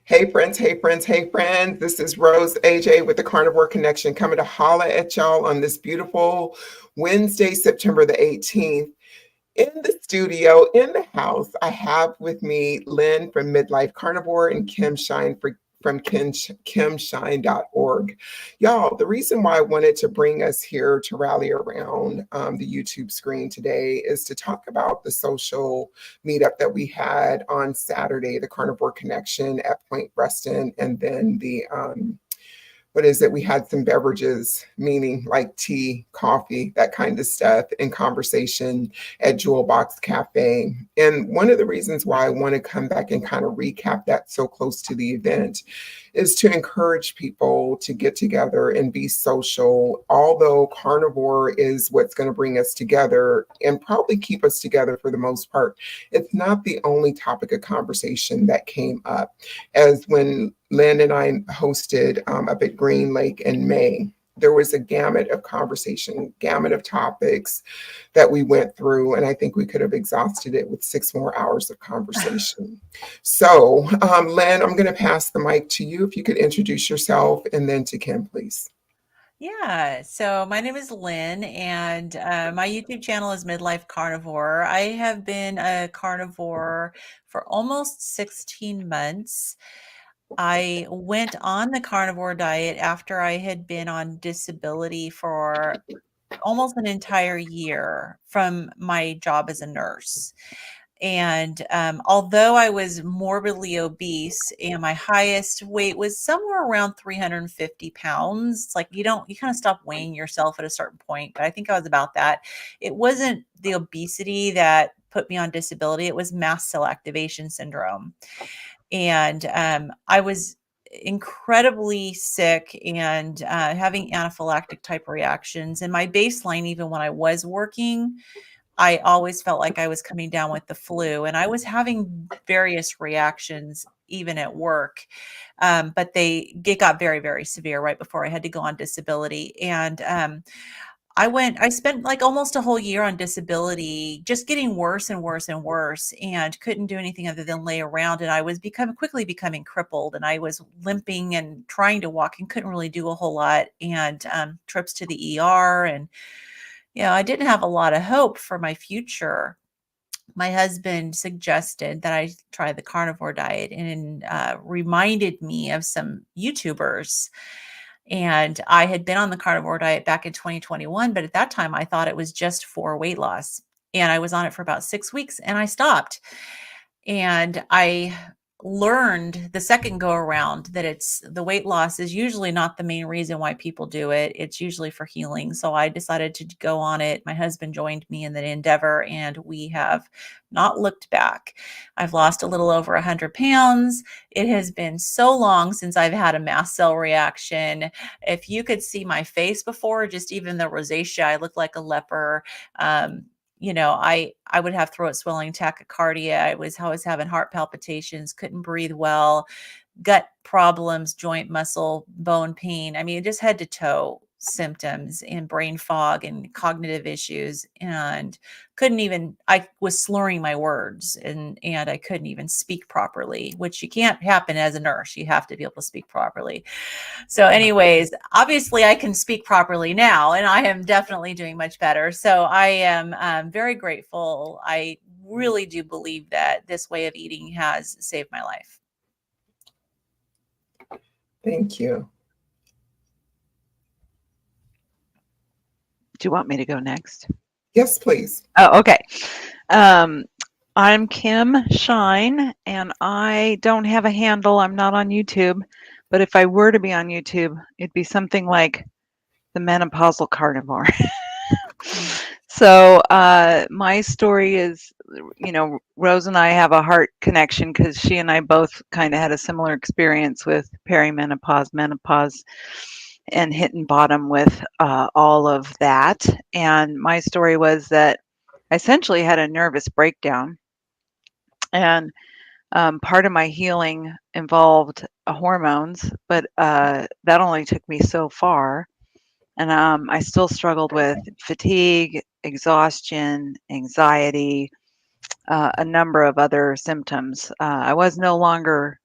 Hey friends, hey friends, hey friends. This is Rose AJ with the Carnivore Connection coming to holla at y'all on this beautiful Wednesday, September the 18th. In the studio, in the house, I have with me Lynn from Midlife Carnivore and Kim Shine from kimshine.org. Y'all, the reason why I wanted to bring us here to rally around the YouTube screen today is to talk about the social meetup that we had on Saturday, the Carnivore Connection at Point Ruston, and then the what is it? We had some beverages, meaning like tea, coffee, that kind of stuff, in conversation at Jewel Box Cafe. And one of the reasons why I want to come back and kind of recap that so close to the event is to encourage people to get together and be social. Although carnivore is what's going to bring us together and probably keep us together for the most part, it's not the only topic of conversation that came up. As when Lynn and I hosted up at Green Lake in May, there was a gamut of conversation, gamut of topics that we went through, and I think we could have exhausted it with 6 more hours of conversation. So, Lynn, I'm going to pass the mic to you. If you could introduce yourself, and then to Kim, please. Yeah, so my name is Lynn, and my YouTube channel is Midlife Carnivore. I have been a carnivore for almost 16 months. I went on the carnivore diet after I had been on disability for almost an entire year from my job as a nurse. And although I was morbidly obese and my highest weight was somewhere around 350 pounds, it's like you kind of stop weighing yourself at a certain point. But I think I was about that. It wasn't the obesity that put me on disability, it was mast cell activation syndrome. And I was incredibly sick and having anaphylactic type reactions. And my baseline, even when I was working, I always felt like I was coming down with the flu, and I was having various reactions even at work. But it got very, very severe right before I had to go on disability. And I spent like almost a whole year on disability, just getting worse and worse and worse, and couldn't do anything other than lay around. And I was quickly becoming crippled, and I was limping and trying to walk and couldn't really do a whole lot. And trips to the ER, and I didn't have a lot of hope for my future. My husband suggested that I try the carnivore diet and reminded me of some YouTubers. And I had been on the carnivore diet back in 2021, but at that time I thought it was just for weight loss. And I was on it for about 6 weeks and I stopped. And I learned the second go around that it's the weight loss is usually not the main reason why people do it. It's usually for healing. So I decided to go on it. My husband joined me in that endeavor, and we have not looked back. I've lost a little over 100 pounds. It has been so long since I've had a mast cell reaction. If you could see my face before, just even the rosacea, I look like a leper. I would have throat swelling, tachycardia. I was having heart palpitations, couldn't breathe well, gut problems, joint muscle, bone pain. I mean, just head to toe symptoms and brain fog and cognitive issues, and I was slurring my words, and I couldn't even speak properly, which you can't happen as a nurse. You have to be able to speak properly. So anyways, obviously I can speak properly now, and I am definitely doing much better. So I am very grateful. I really do believe that this way of eating has saved my life. Thank you. Do you want me to go next? Yes, please. Oh, okay. I'm Kim Shine, and I don't have a handle. I'm not on YouTube. But if I were to be on YouTube, it'd be something like the menopausal carnivore. So my story is, Rose and I have a heart connection because she and I both kind of had a similar experience with perimenopause, menopause, and hitting bottom with all of that. And my story was that I essentially had a nervous breakdown. And part of my healing involved hormones, but that only took me so far. And I still struggled with fatigue, exhaustion, anxiety, a number of other symptoms. I was no longer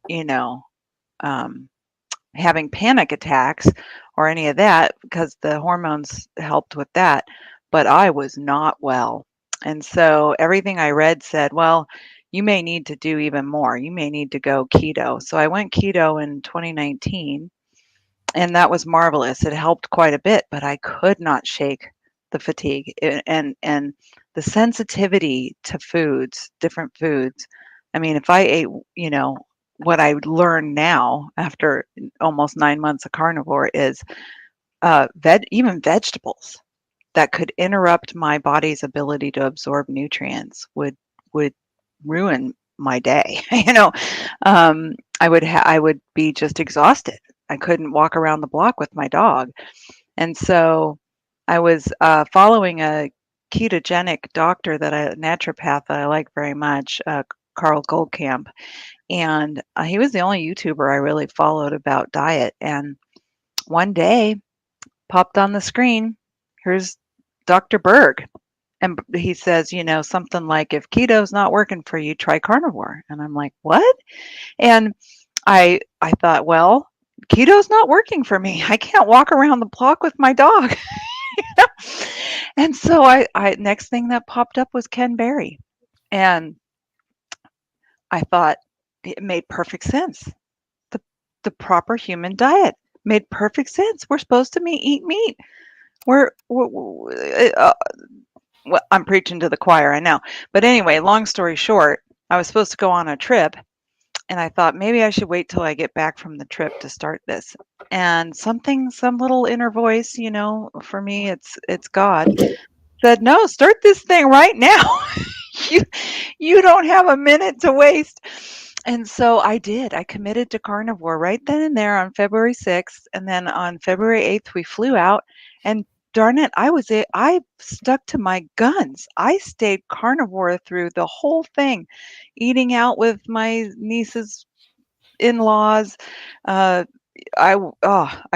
you know, um, having panic attacks or any of that because the hormones helped with that, but I was not well. And so everything I read said, well, you may need to do even more. You may need to go keto. So I went keto in 2019, and that was marvelous. It helped quite a bit, but I could not shake the fatigue and the sensitivity to foods, different foods. I mean, if I ate, you know, what I learned now after almost 9 months of carnivore is even vegetables that could interrupt my body's ability to absorb nutrients would ruin my day. You know, I would be just exhausted. I couldn't walk around the block with my dog, and so I was following a ketogenic doctor a naturopath that I like very much, Carl Goldkamp, and he was the only YouTuber I really followed about diet. And one day, popped on the screen, here's Dr. Berg. And he says, you know, something like, if keto's not working for you, try carnivore. And I'm like, what? And I thought, well, keto's not working for me. I can't walk around the block with my dog. And so I next thing that popped up was Ken Berry. And I thought it made perfect sense. The the proper human diet made perfect sense. We're supposed to eat meat. Well, I'm preaching to the choir, I know. But anyway, long story short, I was supposed to go on a trip, and I thought maybe I should wait till I get back from the trip to start this. And some little inner voice, you know, for me, it's God, said, no, start this thing right now. you you don't have a minute to waste. And so I did. I committed to carnivore right then and there on February 6th. And then on February 8th, we flew out. And darn it, I stuck to my guns. I stayed carnivore through the whole thing, eating out with my niece's in-laws. Uh, I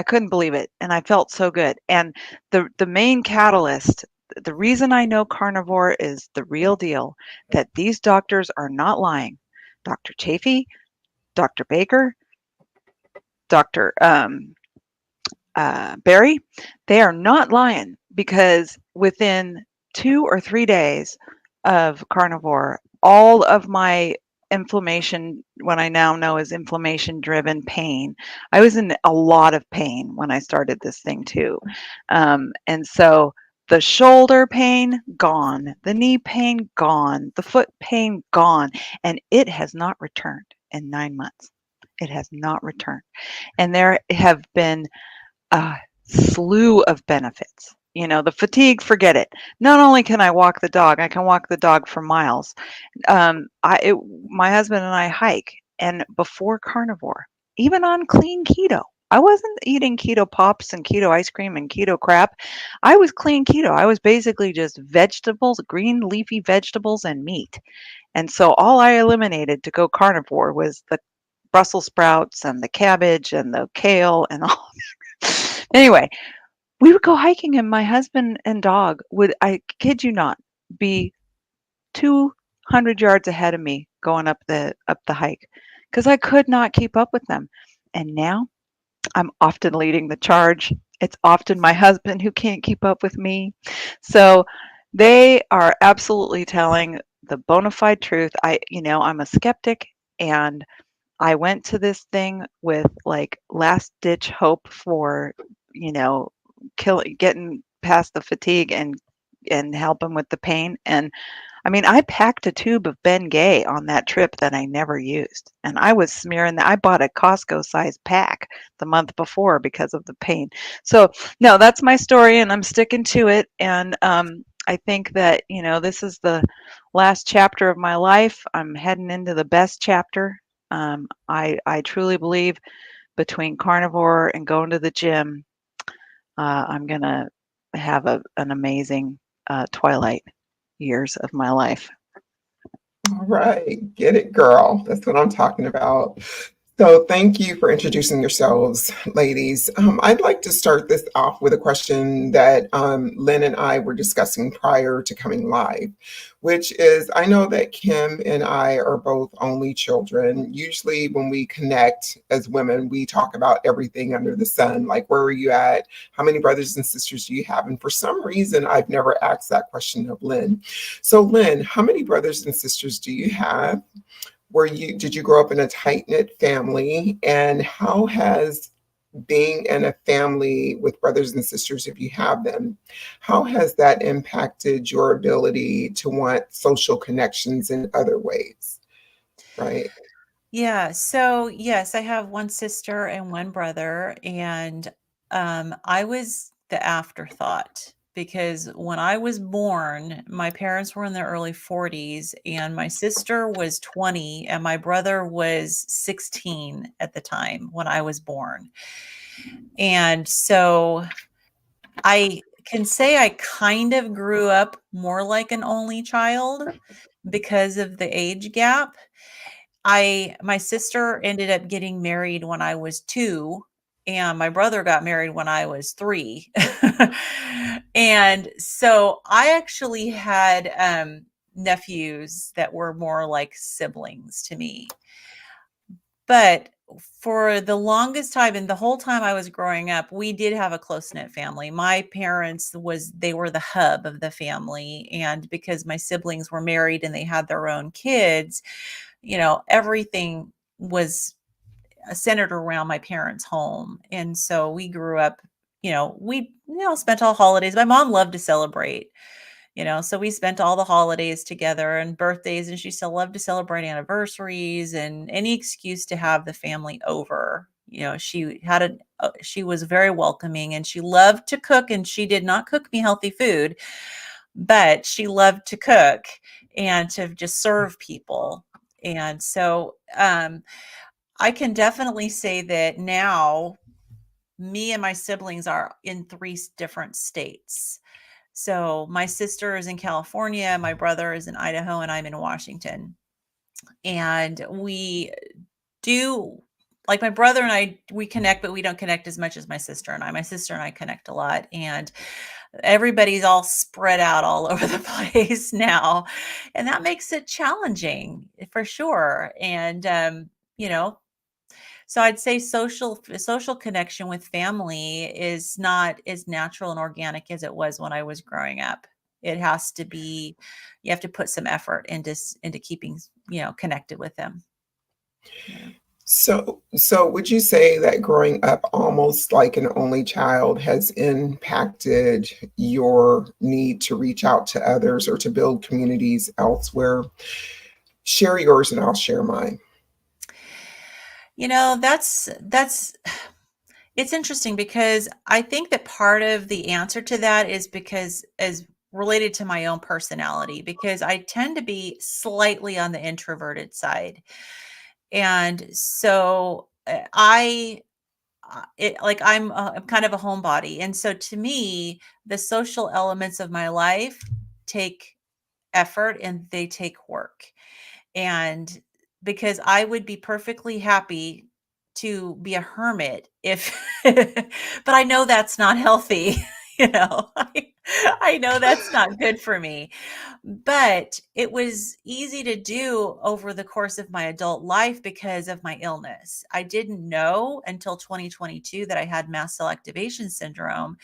couldn't believe it, and I felt so good. And the main catalyst, the reason I know carnivore is the real deal, that these doctors are not lying. Dr. Chafee, Dr. Baker, Dr. Barry, they are not lying, because within 2 or 3 days of carnivore, all of my inflammation, what I now know is inflammation driven pain. I was in a lot of pain when I started this thing too. And so the shoulder pain gone, the knee pain gone, the foot pain gone, and it has not returned in 9 months. It has not returned. And there have been a slew of benefits. You know, the fatigue, forget it. Not only can I walk the dog, I can walk the dog for miles. My husband and I hike, and before carnivore, even on clean keto, I wasn't eating keto pops and keto ice cream and keto crap. I was clean keto. I was basically just vegetables, green leafy vegetables, and meat. And so all I eliminated to go carnivore was the Brussels sprouts and the cabbage and the kale and all. Anyway, we would go hiking, and my husband and dog would, I kid you not, be 200 yards ahead of me going up the hike, because I could not keep up with them. And now I'm often leading the charge. It's often my husband who can't keep up with me. So they are absolutely telling the bona fide truth. I'm a skeptic, and I went to this thing with like last ditch hope for, you know, getting past the fatigue and helping with the pain. And I mean, I packed a tube of Bengay on that trip that I never used. And I was smearing I bought a Costco sized pack the month before because of the pain. So no, that's my story, and I'm sticking to it. And I think that, you know, this is the last chapter of my life. I'm heading into the best chapter. I truly believe between carnivore and going to the gym, I'm going to have an amazing twilight years of my life. All right, get it, girl. That's what I'm talking about. So, thank you for introducing yourselves, ladies. I'd like to start this off with a question that Lynn and I were discussing prior to coming live, which is I know that Kim and I are both only children. Usually, when we connect as women, we talk about everything under the sun, like where are you at? How many brothers and sisters do you have? And for some reason, I've never asked that question of Lynn. So, Lynn, how many brothers and sisters do you have? Did you grow up in a tight knit family? And how has being in a family with brothers and sisters, if you have them, how has that impacted your ability to want social connections in other ways? Right. Yeah. So yes, I have one sister and one brother, and I was the afterthought because when I was born, my parents were in their early 40s, and my sister was 20, and my brother was 16 at the time when I was born. And so I can say I kind of grew up more like an only child because of the age gap. My sister ended up getting married when I was 2, and my brother got married when I was 3. And so I actually had, nephews that were more like siblings to me. But for the longest time and the whole time I was growing up, we did have a close-knit family. My parents they were the hub of the family, and because my siblings were married and they had their own kids, everything was centered around my parents' home. And so we grew up, we, spent all holidays. My mom loved to celebrate, so we spent all the holidays together and birthdays, and she still loved to celebrate anniversaries and any excuse to have the family over. She was very welcoming, and she loved to cook, and she did not cook me healthy food, but she loved to cook and to just serve people. And so, I can definitely say that now me and my siblings are in 3 different states. So my sister is in California, my brother is in Idaho, and I'm in Washington. And we do, like, my brother and I, we connect, but we don't connect as much as my sister and I. My sister and I connect a lot, and everybody's all spread out all over the place now. And that makes it challenging for sure. And, you know, so I'd say social connection with family is not as natural and organic as it was when I was growing up. It has to be, you have to put some effort into keeping, connected with them. Yeah. So would you say that growing up almost like an only child has impacted your need to reach out to others or to build communities elsewhere? Share yours and I'll share mine. That's it's interesting because I think that part of the answer to that is because as related to my own personality, because I tend to be slightly on the introverted side. And so I'm kind of a homebody. And so to me, the social elements of my life take effort and they take work. And because I would be perfectly happy to be a hermit if but I know that's not healthy, you know. I know that's not good for me. But it was easy to do over the course of my adult life because of my illness. I didn't know until 2022 that I had mast cell activation syndrome.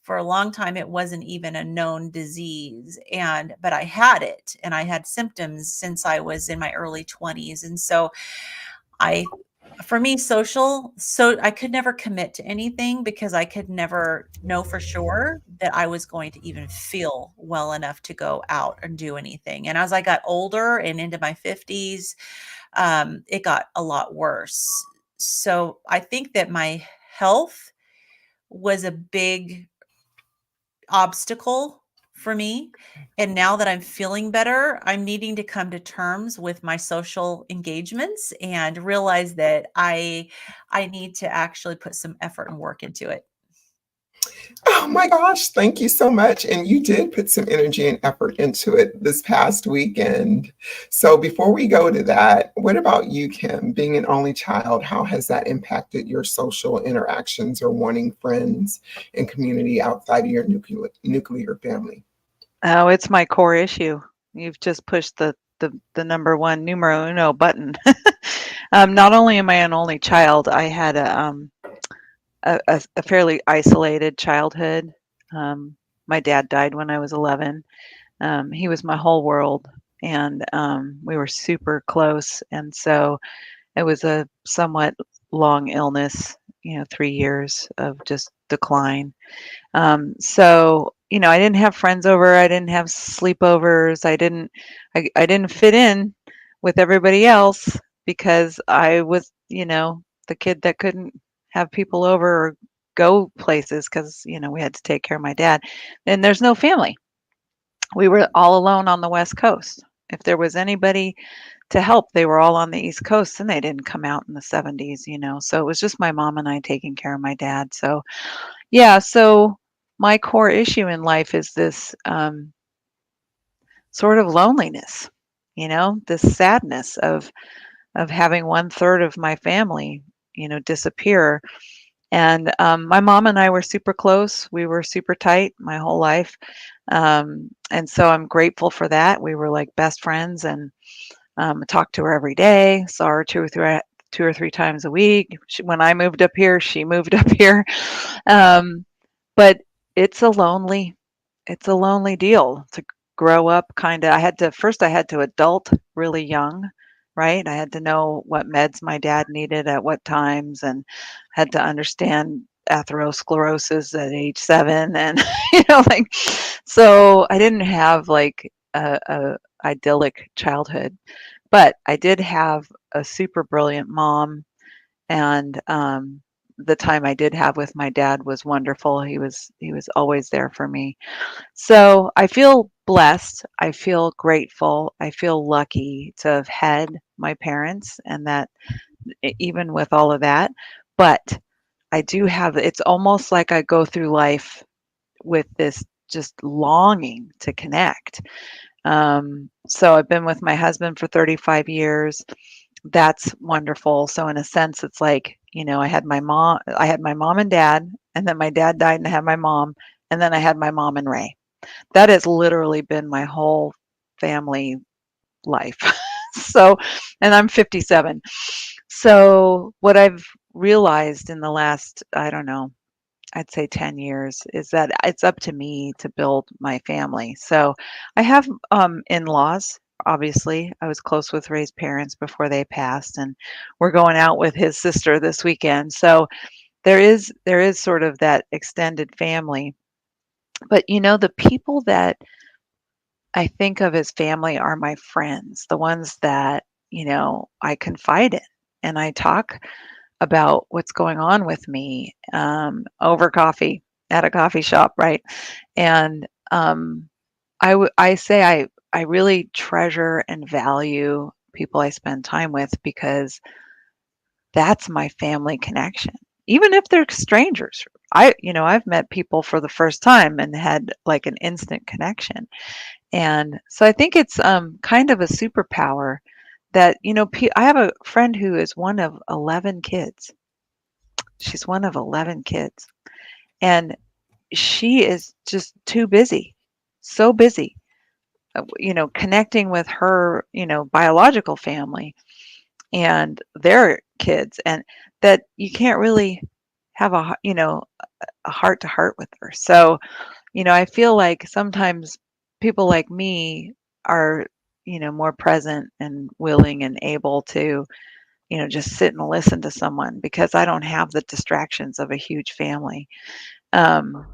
For a long time it wasn't even a known disease, but I had it, and I had symptoms since I was in my early 20s. And so I for me, so I could never commit to anything because I could never know for sure that I was going to even feel well enough to go out and do anything. And as I got older and into my 50s, it got a lot worse. So I think that my health was a big obstacle for me. And now that I'm feeling better, I'm needing to come to terms with my social engagements and realize that I need to actually put some effort and work into it. Oh my gosh, thank you so much. And you did put some energy and effort into it this past weekend. So before we go to that, what about you, Kim? Being an only child, how has that impacted your social interactions or wanting friends and community outside of your nuclear family? Oh, it's my core issue. You've just pushed the number one numero uno button. Not only am I an only child, I had a fairly isolated childhood. My dad died when I was 11. He was my whole world, and we were super close. And so it was a somewhat long illness, 3 years of just decline. So, I didn't have friends over. I didn't have sleepovers. I didn't fit in with everybody else because I was, the kid that couldn't have people over or go places because, we had to take care of my dad. And there's no family. We were all alone on the West Coast. If there was anybody to help, they were all on the East Coast and they didn't come out in the 70s, So it was just my mom and I taking care of my dad. So yeah, so my core issue in life is this sort of loneliness, this sadness of having one third of my family, disappear. And my mom and I were super close. We were super tight my whole life, and so I'm grateful for that. We were like best friends, and talked to her every day. Saw her two or three times a week. When I moved up here, she moved up here. Um, but it's a lonely it's a lonely deal to grow up kinda. I had to adult really young, right? I had to know what meds my dad needed at what times and had to understand atherosclerosis at age 7 and, like, so I didn't have, like, a idyllic childhood, but I did have a super brilliant mom and, the time I did have with my dad was wonderful. He was always there for me. So I feel blessed. I feel grateful. I feel lucky to have had my parents and that even with all of that. But I do have, it's almost like I go through life with this just longing to connect. So I've been with my husband for 35 years. That's wonderful. So in a sense, it's like, I had my mom and dad, and then my dad died and I had my mom, and then I had my mom and Ray. That has literally been my whole family life. So, and I'm 57. So what I've realized in the last, I don't know, I'd say 10 years is that it's up to me to build my family. So I have in-laws. Obviously, I was close with Ray's parents before they passed, and we're going out with his sister this weekend. So there is sort of that extended family. But the people that I think of as family are my friends, the ones that, I confide in and I talk about what's going on with me over coffee at a coffee shop, right? And I say I really treasure and value people I spend time with because that's my family connection. Even if they're strangers. I've met people for the first time and had like an instant connection. And so I think it's kind of a superpower that, I have a friend who is one of 11 kids. She's one of 11 kids. And she is just too busy, so busy, connecting with her, biological family and their kids, and that you can't really have a heart to heart with her. So, I feel like sometimes people like me are, more present and willing and able to, just sit and listen to someone because I don't have the distractions of a huge family. Um,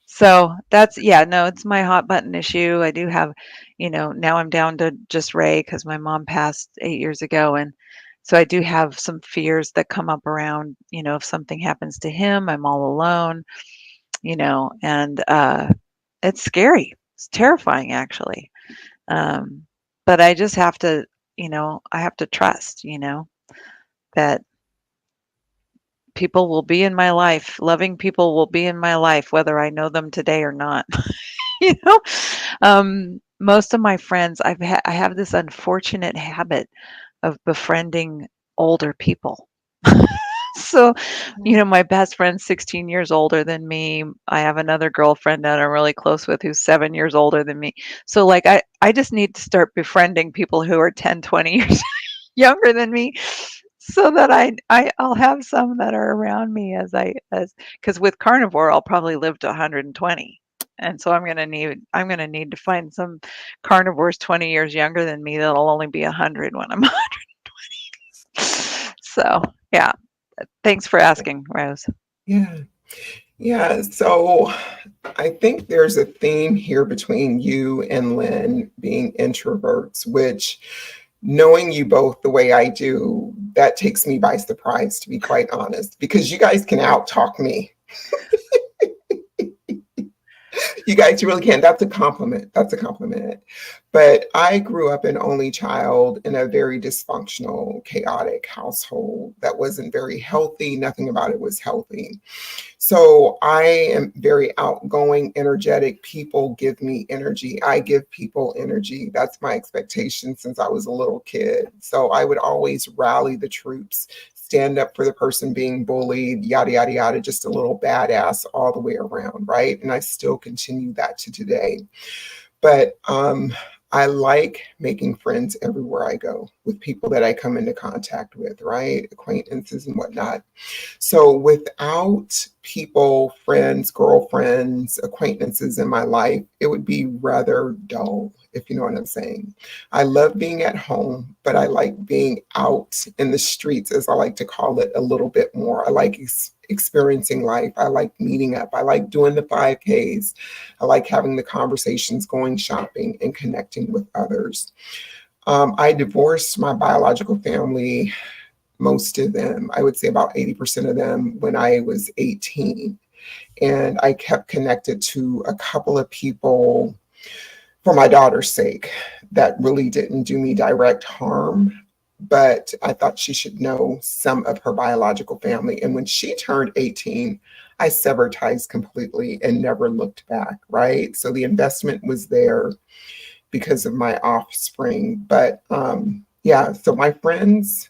so that's, yeah, no, it's my hot button issue. I do have, now I'm down to just Ray because my mom passed 8 years ago. And so I do have some fears that come up around, if something happens to him, I'm all alone, and it's scary. It's terrifying, actually. Um, but I just have to, I have to trust, that people will be in my life. Loving people will be in my life, whether I know them today or not. You know, most of my friends, I have this unfortunate habit of befriending older people. So, my best friend's 16 years older than me. I have another girlfriend that I'm really close with who's 7 years older than me. So, like, I just need to start befriending people who are 10, 20 years younger than me so that I'll have some that are around me because with carnivore, I'll probably live to 120. And so I'm gonna need to find some carnivores 20 years younger than me that'll only be 100 when I'm 120. So, yeah. Thanks for asking, Rose. Yeah. Yeah. So I think there's a theme here between you and Lynn being introverts, which knowing you both the way I do, that takes me by surprise, to be quite honest, because you guys can out talk me. You guys really can. That's a compliment. That's a compliment. But I grew up an only child in a very dysfunctional, chaotic household that wasn't very healthy. Nothing about it was healthy. So I am very outgoing, energetic. People give me energy. I give people energy. That's my expectation since I was a little kid. So I would always rally the troops, stand up for the person being bullied, yada, yada, yada, just a little badass all the way around, right? And I still continue that to today. But I like making friends everywhere I go with people that I come into contact with, right? Acquaintances and whatnot. So without people, friends, girlfriends, acquaintances in my life, it would be rather dull, if you know what I'm saying. I love being at home, but I like being out in the streets, as I like to call it, a little bit more. I like experiencing life. I like meeting up. I like doing the 5Ks. I like having the conversations, going shopping, and connecting with others. I divorced my biological family, most of them, I would say about 80% of them, when I was 18. And I kept connected to a couple of people for my daughter's sake that really didn't do me direct harm. But I thought she should know some of her biological family. And when she turned 18, I severed ties completely and never looked back, right? So the investment was there because of my offspring. But yeah, so friends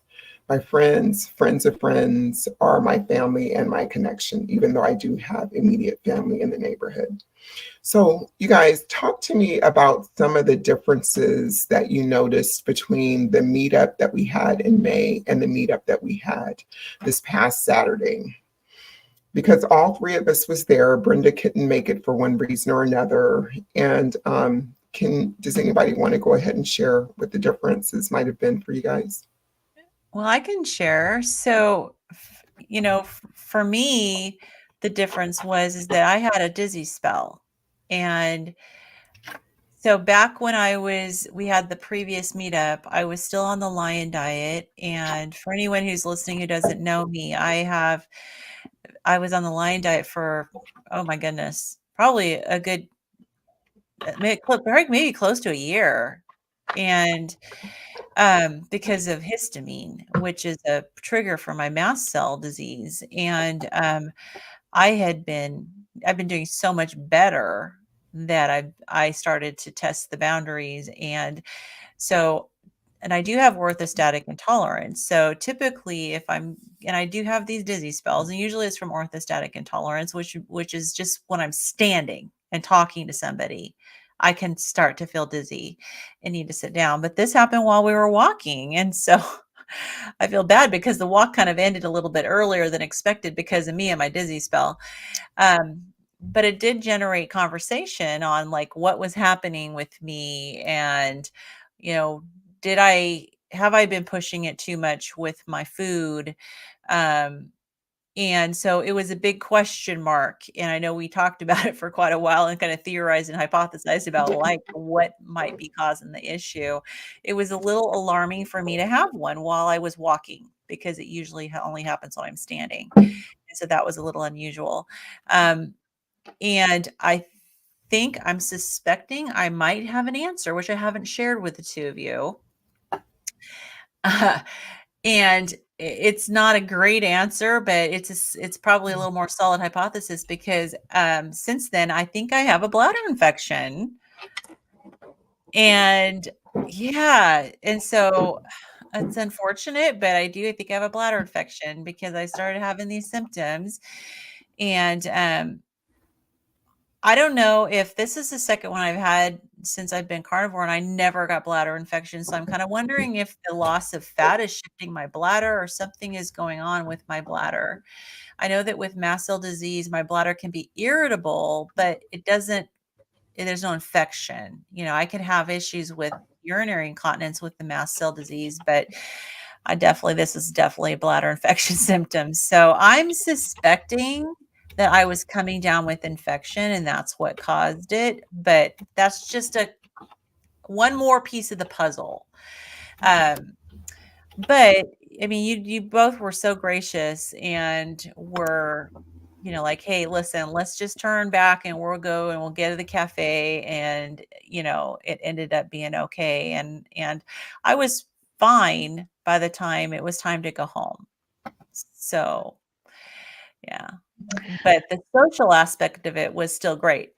of friends are my family and my connection, even though I do have immediate family in the neighborhood. So, you guys, talk to me about some of the differences that you noticed between the meetup that we had in May and the meetup that we had this past Saturday. Because all three of us was there. Brenda couldn't make it for one reason or another. And does anybody want to go ahead and share what the differences might have been for you guys? Well, I can share. So, for me, the difference was is that I had a dizzy spell. And so back when we had the previous meetup, I was still on the lion diet. And for anyone who's listening who doesn't know me, I was on the lion diet for, oh my goodness, probably a good, maybe close to a year. And because of histamine, which is a trigger for my mast cell disease. And I've been doing so much better that I started to test the boundaries. So and I do have orthostatic intolerance. So typically and I do have these dizzy spells, and usually it's from orthostatic intolerance, which is just when I'm standing and talking to somebody, I can start to feel dizzy and need to sit down. But this happened while we were walking. And so I feel bad because the walk kind of ended a little bit earlier than expected because of me and my dizzy spell. Um, but it did generate conversation on like what was happening with me, and you know, have I been pushing it too much with my food? Um, and so it was a big question mark. And I know we talked about it for quite a while and kind of theorized and hypothesized about like what might be causing the issue. It was a little alarming for me to have one while I was walking because it usually only happens when I'm standing. And so that was a little unusual. Um, and I think I'm suspecting I might have an answer, which I haven't shared with the two of you. And it's not a great answer, but it's probably a little more solid hypothesis because since then I think I have a bladder infection. And yeah, and so it's unfortunate, but I think I have a bladder infection because I started having these symptoms. And I don't know if this is the second one I've had since I've been carnivore, and I never got bladder infection. So I'm kind of wondering if the loss of fat is shifting my bladder or something is going on with my bladder. I know that with mast cell disease, my bladder can be irritable, but there's no infection. I could have issues with urinary incontinence with the mast cell disease, but this is definitely bladder infection symptoms. So I'm suspecting that I was coming down with infection and that's what caused it. But that's just one more piece of the puzzle. But I mean, you both were so gracious and were, like, hey, listen, let's just turn back and we'll go and we'll get to the cafe. And, it ended up being okay. And I was fine by the time it was time to go home. So, yeah. But the social aspect of it was still great.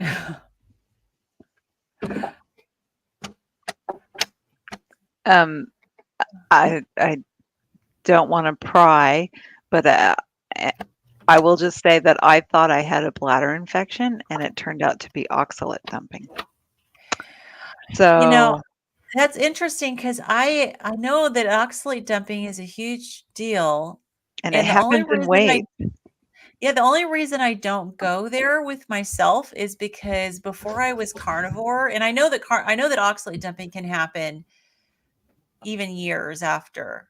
I don't want to pry, but I will just say that I thought I had a bladder infection, and it turned out to be oxalate dumping. So that's interesting because I know that oxalate dumping is a huge deal, and it happens in waves. The only reason I don't go there with myself is because before I was carnivore, and I know that oxalate dumping can happen even years after.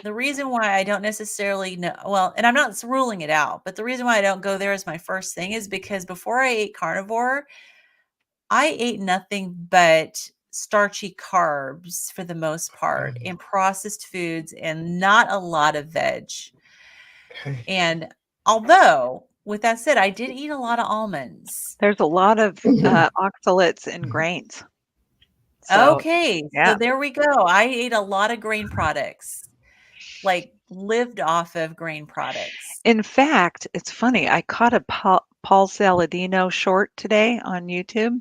The reason why I don't necessarily know, well, and I'm not ruling it out, but the reason why I don't go there as my first thing is because before I ate carnivore, I ate nothing but starchy carbs for the most part and processed foods and not a lot of veg. Okay. And although with that said, I did eat a lot of almonds. There's a lot of oxalates in grains. So, okay. So there we go. I ate a lot of grain products, like lived off of grain products. In fact, it's funny. I caught a Paul Saladino short today on YouTube,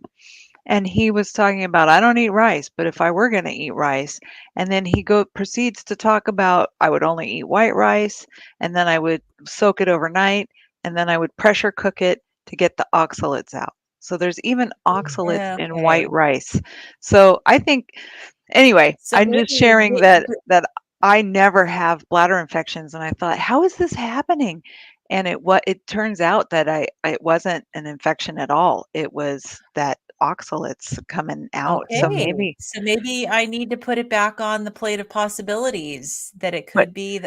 and he was talking about, I don't eat rice, but if I were going to eat rice, and then he proceeds to talk about I would only eat white rice, and then I would soak it overnight, and then I would pressure cook it to get the oxalates out. So there's even oxalates in white rice. So I think, anyway, I'm just sharing that I never have bladder infections, and I thought, how is this happening? And it turns out that it wasn't an infection at all. It was that oxalates coming out. Okay. So maybe I need to put it back on the plate of possibilities that it could be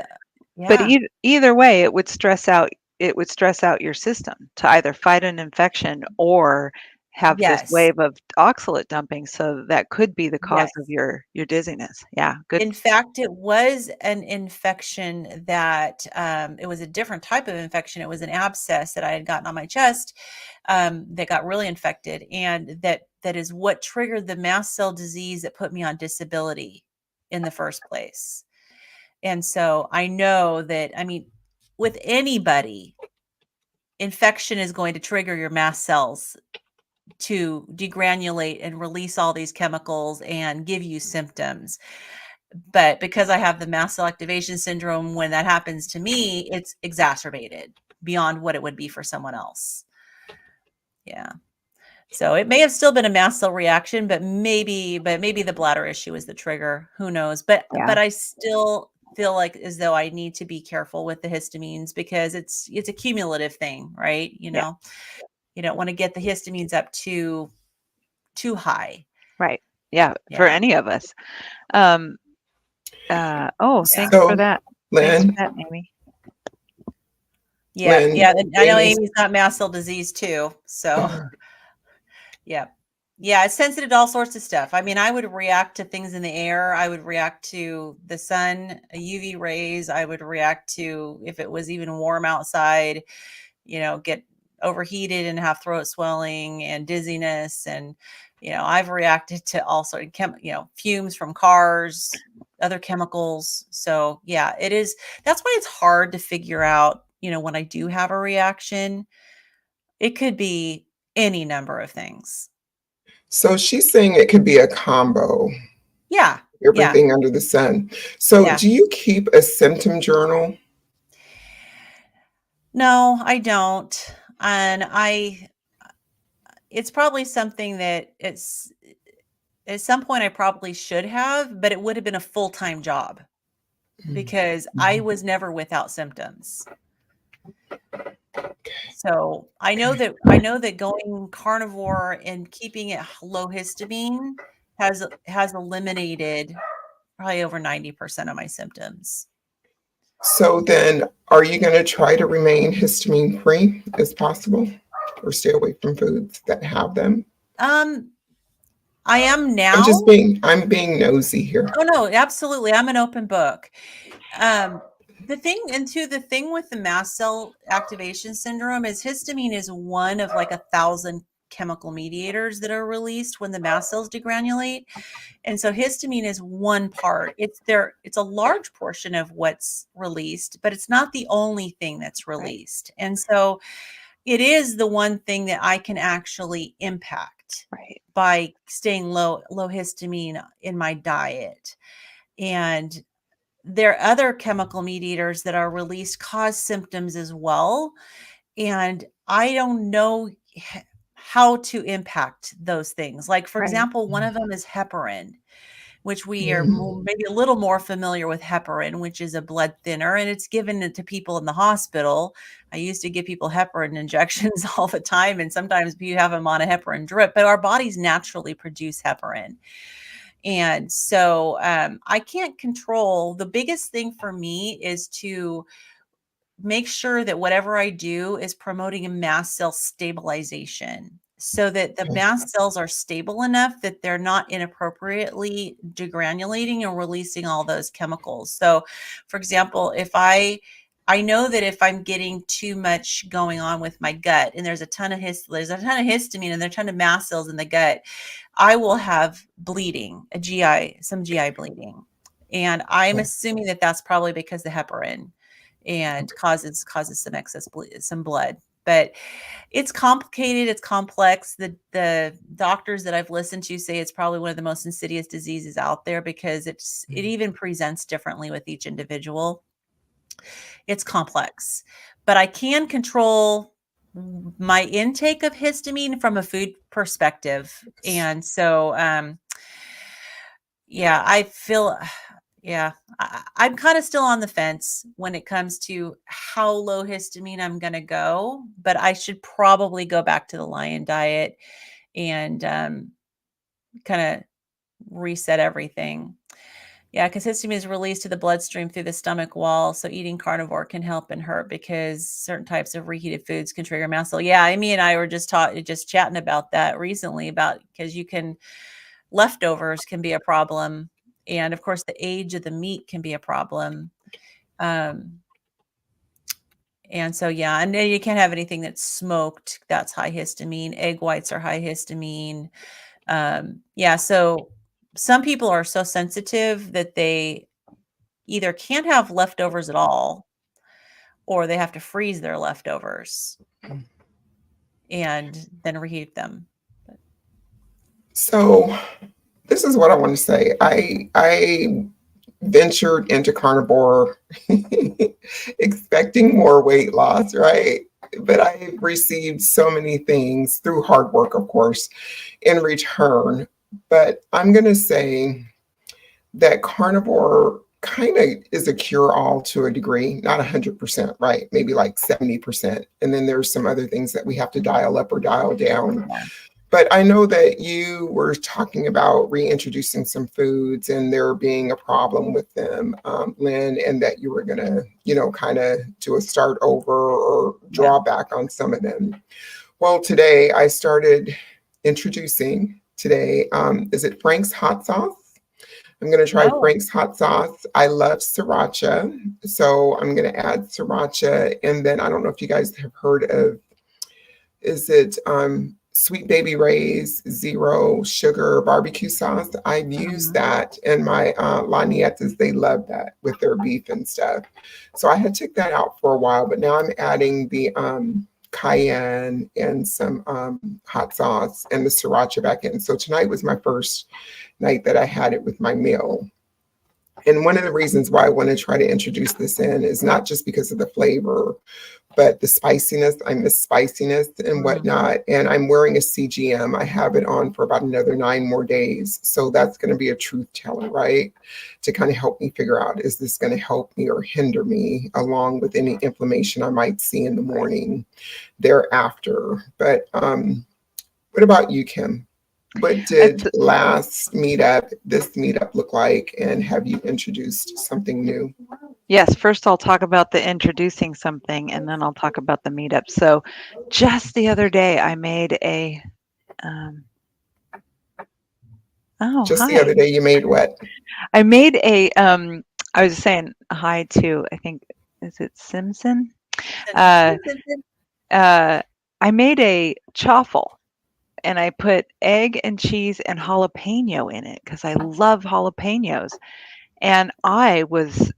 But either way, it would stress out your system to either fight an infection or have this wave of oxalate dumping. So that could be the cause of your dizziness. Yeah, good. In fact, it was an infection that it was a different type of infection. It was an abscess that I had gotten on my chest that got really infected, and that is what triggered the mast cell disease that put me on disability in the first place. And so I know that, I mean, with anybody, infection is going to trigger your mast cells to degranulate and release all these chemicals and give you symptoms. But because I have the mast cell activation syndrome, when that happens to me, it's exacerbated beyond what it would be for someone else. Yeah. So it may have still been a mast cell reaction, but maybe the bladder issue is the trigger. Who knows? But I still feel like as though I need to be careful with the histamines because it's a cumulative thing, right? You don't want to get the histamines up too high. Right. Yeah. For any of us. Thanks for that. Lynn. Thanks for that, Amy. Yeah. Lynn, yeah. I know Amy's got mast cell disease too. So yeah. Yeah, it's sensitive to all sorts of stuff. I mean, I would react to things in the air. I would react to the sun, UV rays. I would react to if it was even warm outside, get overheated and have throat swelling and dizziness. And, I've reacted to all sorts of fumes from cars, other chemicals. So yeah, it is. That's why it's hard to figure out, when I do have a reaction, it could be any number of things. So she's saying it could be a combo, Yeah. Yeah. everything under the sun. So Yeah. do you keep a symptom journal? No, I don't. And it's probably something that at some point I probably should have, but it would have been a full-time job because I was never without symptoms. So I know that going carnivore and keeping it low histamine has eliminated probably over 90% of my symptoms. So then, are you going to try to remain histamine free as possible, or stay away from foods that have them? I am now. I'm being nosy here. Oh no, absolutely. I'm an open book. The thing with the mast cell activation syndrome is histamine is one of like 1,000 chemical mediators that are released when the mast cells degranulate. And so histamine is one part. It's a large portion of what's released, but it's not the only thing that's released. Right. And so it is the one thing that I can actually impact by staying low histamine in my diet. And there are other chemical mediators that are released cause symptoms as well. And I don't know how to impact those things. Like, for example, one of them is heparin, which we are maybe a little more familiar with heparin, which is a blood thinner, and it's given to people in the hospital. I used to give people heparin injections all the time, and sometimes you have them on a heparin drip, but our bodies naturally produce heparin. And so I can't control. The biggest thing for me is to make sure that whatever I do is promoting a mast cell stabilization so that the mast cells are stable enough that they're not inappropriately degranulating and releasing all those chemicals. So, for example, if I know that if I'm getting too much going on with my gut and there's a ton of histamine and there's a ton of mast cells in the gut, I will have bleeding, some GI bleeding. And I'm assuming that that's probably because the heparin and causes some excess some blood. But it's complicated. It's complex. The doctors that I've listened to say it's probably one of the most insidious diseases out there because it even presents differently with each individual. It's complex, but I can control my intake of histamine from a food perspective. And so, yeah, I feel, yeah, I'm kind of still on the fence when it comes to how low histamine I'm going to go, but I should probably go back to the lion diet and kind of reset everything. Yeah, because histamine is released to the bloodstream through the stomach wall. So eating carnivore can help and hurt because certain types of reheated foods can trigger mast cell. Yeah, Amy and I were just chatting about that recently because leftovers can be a problem. And of course, the age of the meat can be a problem. And so, yeah, and then you can't have anything that's smoked. That's high histamine. Egg whites are high histamine. Yeah, so some people are so sensitive that they either can't have leftovers at all, or they have to freeze their leftovers and then reheat them. So this is what I want to say. I ventured into carnivore expecting more weight loss, right? But I received so many things through hard work, of course, in return. But I'm going to say that carnivore kind of is a cure-all to a degree, not 100%, right? Maybe like 70%. And then there's some other things that we have to dial up or dial down. Yeah. But I know that you were talking about reintroducing some foods and there being a problem with them, Lynn, and that you were going to, kind of do a start over or draw back on some of them. Well, today I started introducing is it Frank's hot sauce? I'm going to try Frank's hot sauce. I love sriracha, so I'm going to add sriracha. And then I don't know if you guys have heard of is it Sweet Baby Ray's zero sugar barbecue sauce. I've used Mhm. that, and my La Nietas, they love that with their beef and stuff. So I had took that out for a while, but now I'm adding the cayenne and some hot sauce and the sriracha back in. So tonight was my first night that I had it with my meal. And one of the reasons why I want to try to introduce this in is not just because of the flavor, but the spiciness. I miss spiciness and Mhm. whatnot. And I'm wearing a CGM. I have it on for about another 9 more days. So that's going to be a truth teller, right? To kind of help me figure out, is this going to help me or hinder me along with any inflammation I might see in the morning thereafter? But what about you, Kim? What did this meetup look like? And have you introduced something new? Yes, first I'll talk about the introducing something and then I'll talk about the meetup. So just the other day I made a um, oh, Just the hi. other day, you made what? I made a I was saying hi to, I think, is it Simpson? Uh uh I made a chaffle and I put egg and cheese and jalapeno in it because I love jalapenos. And I was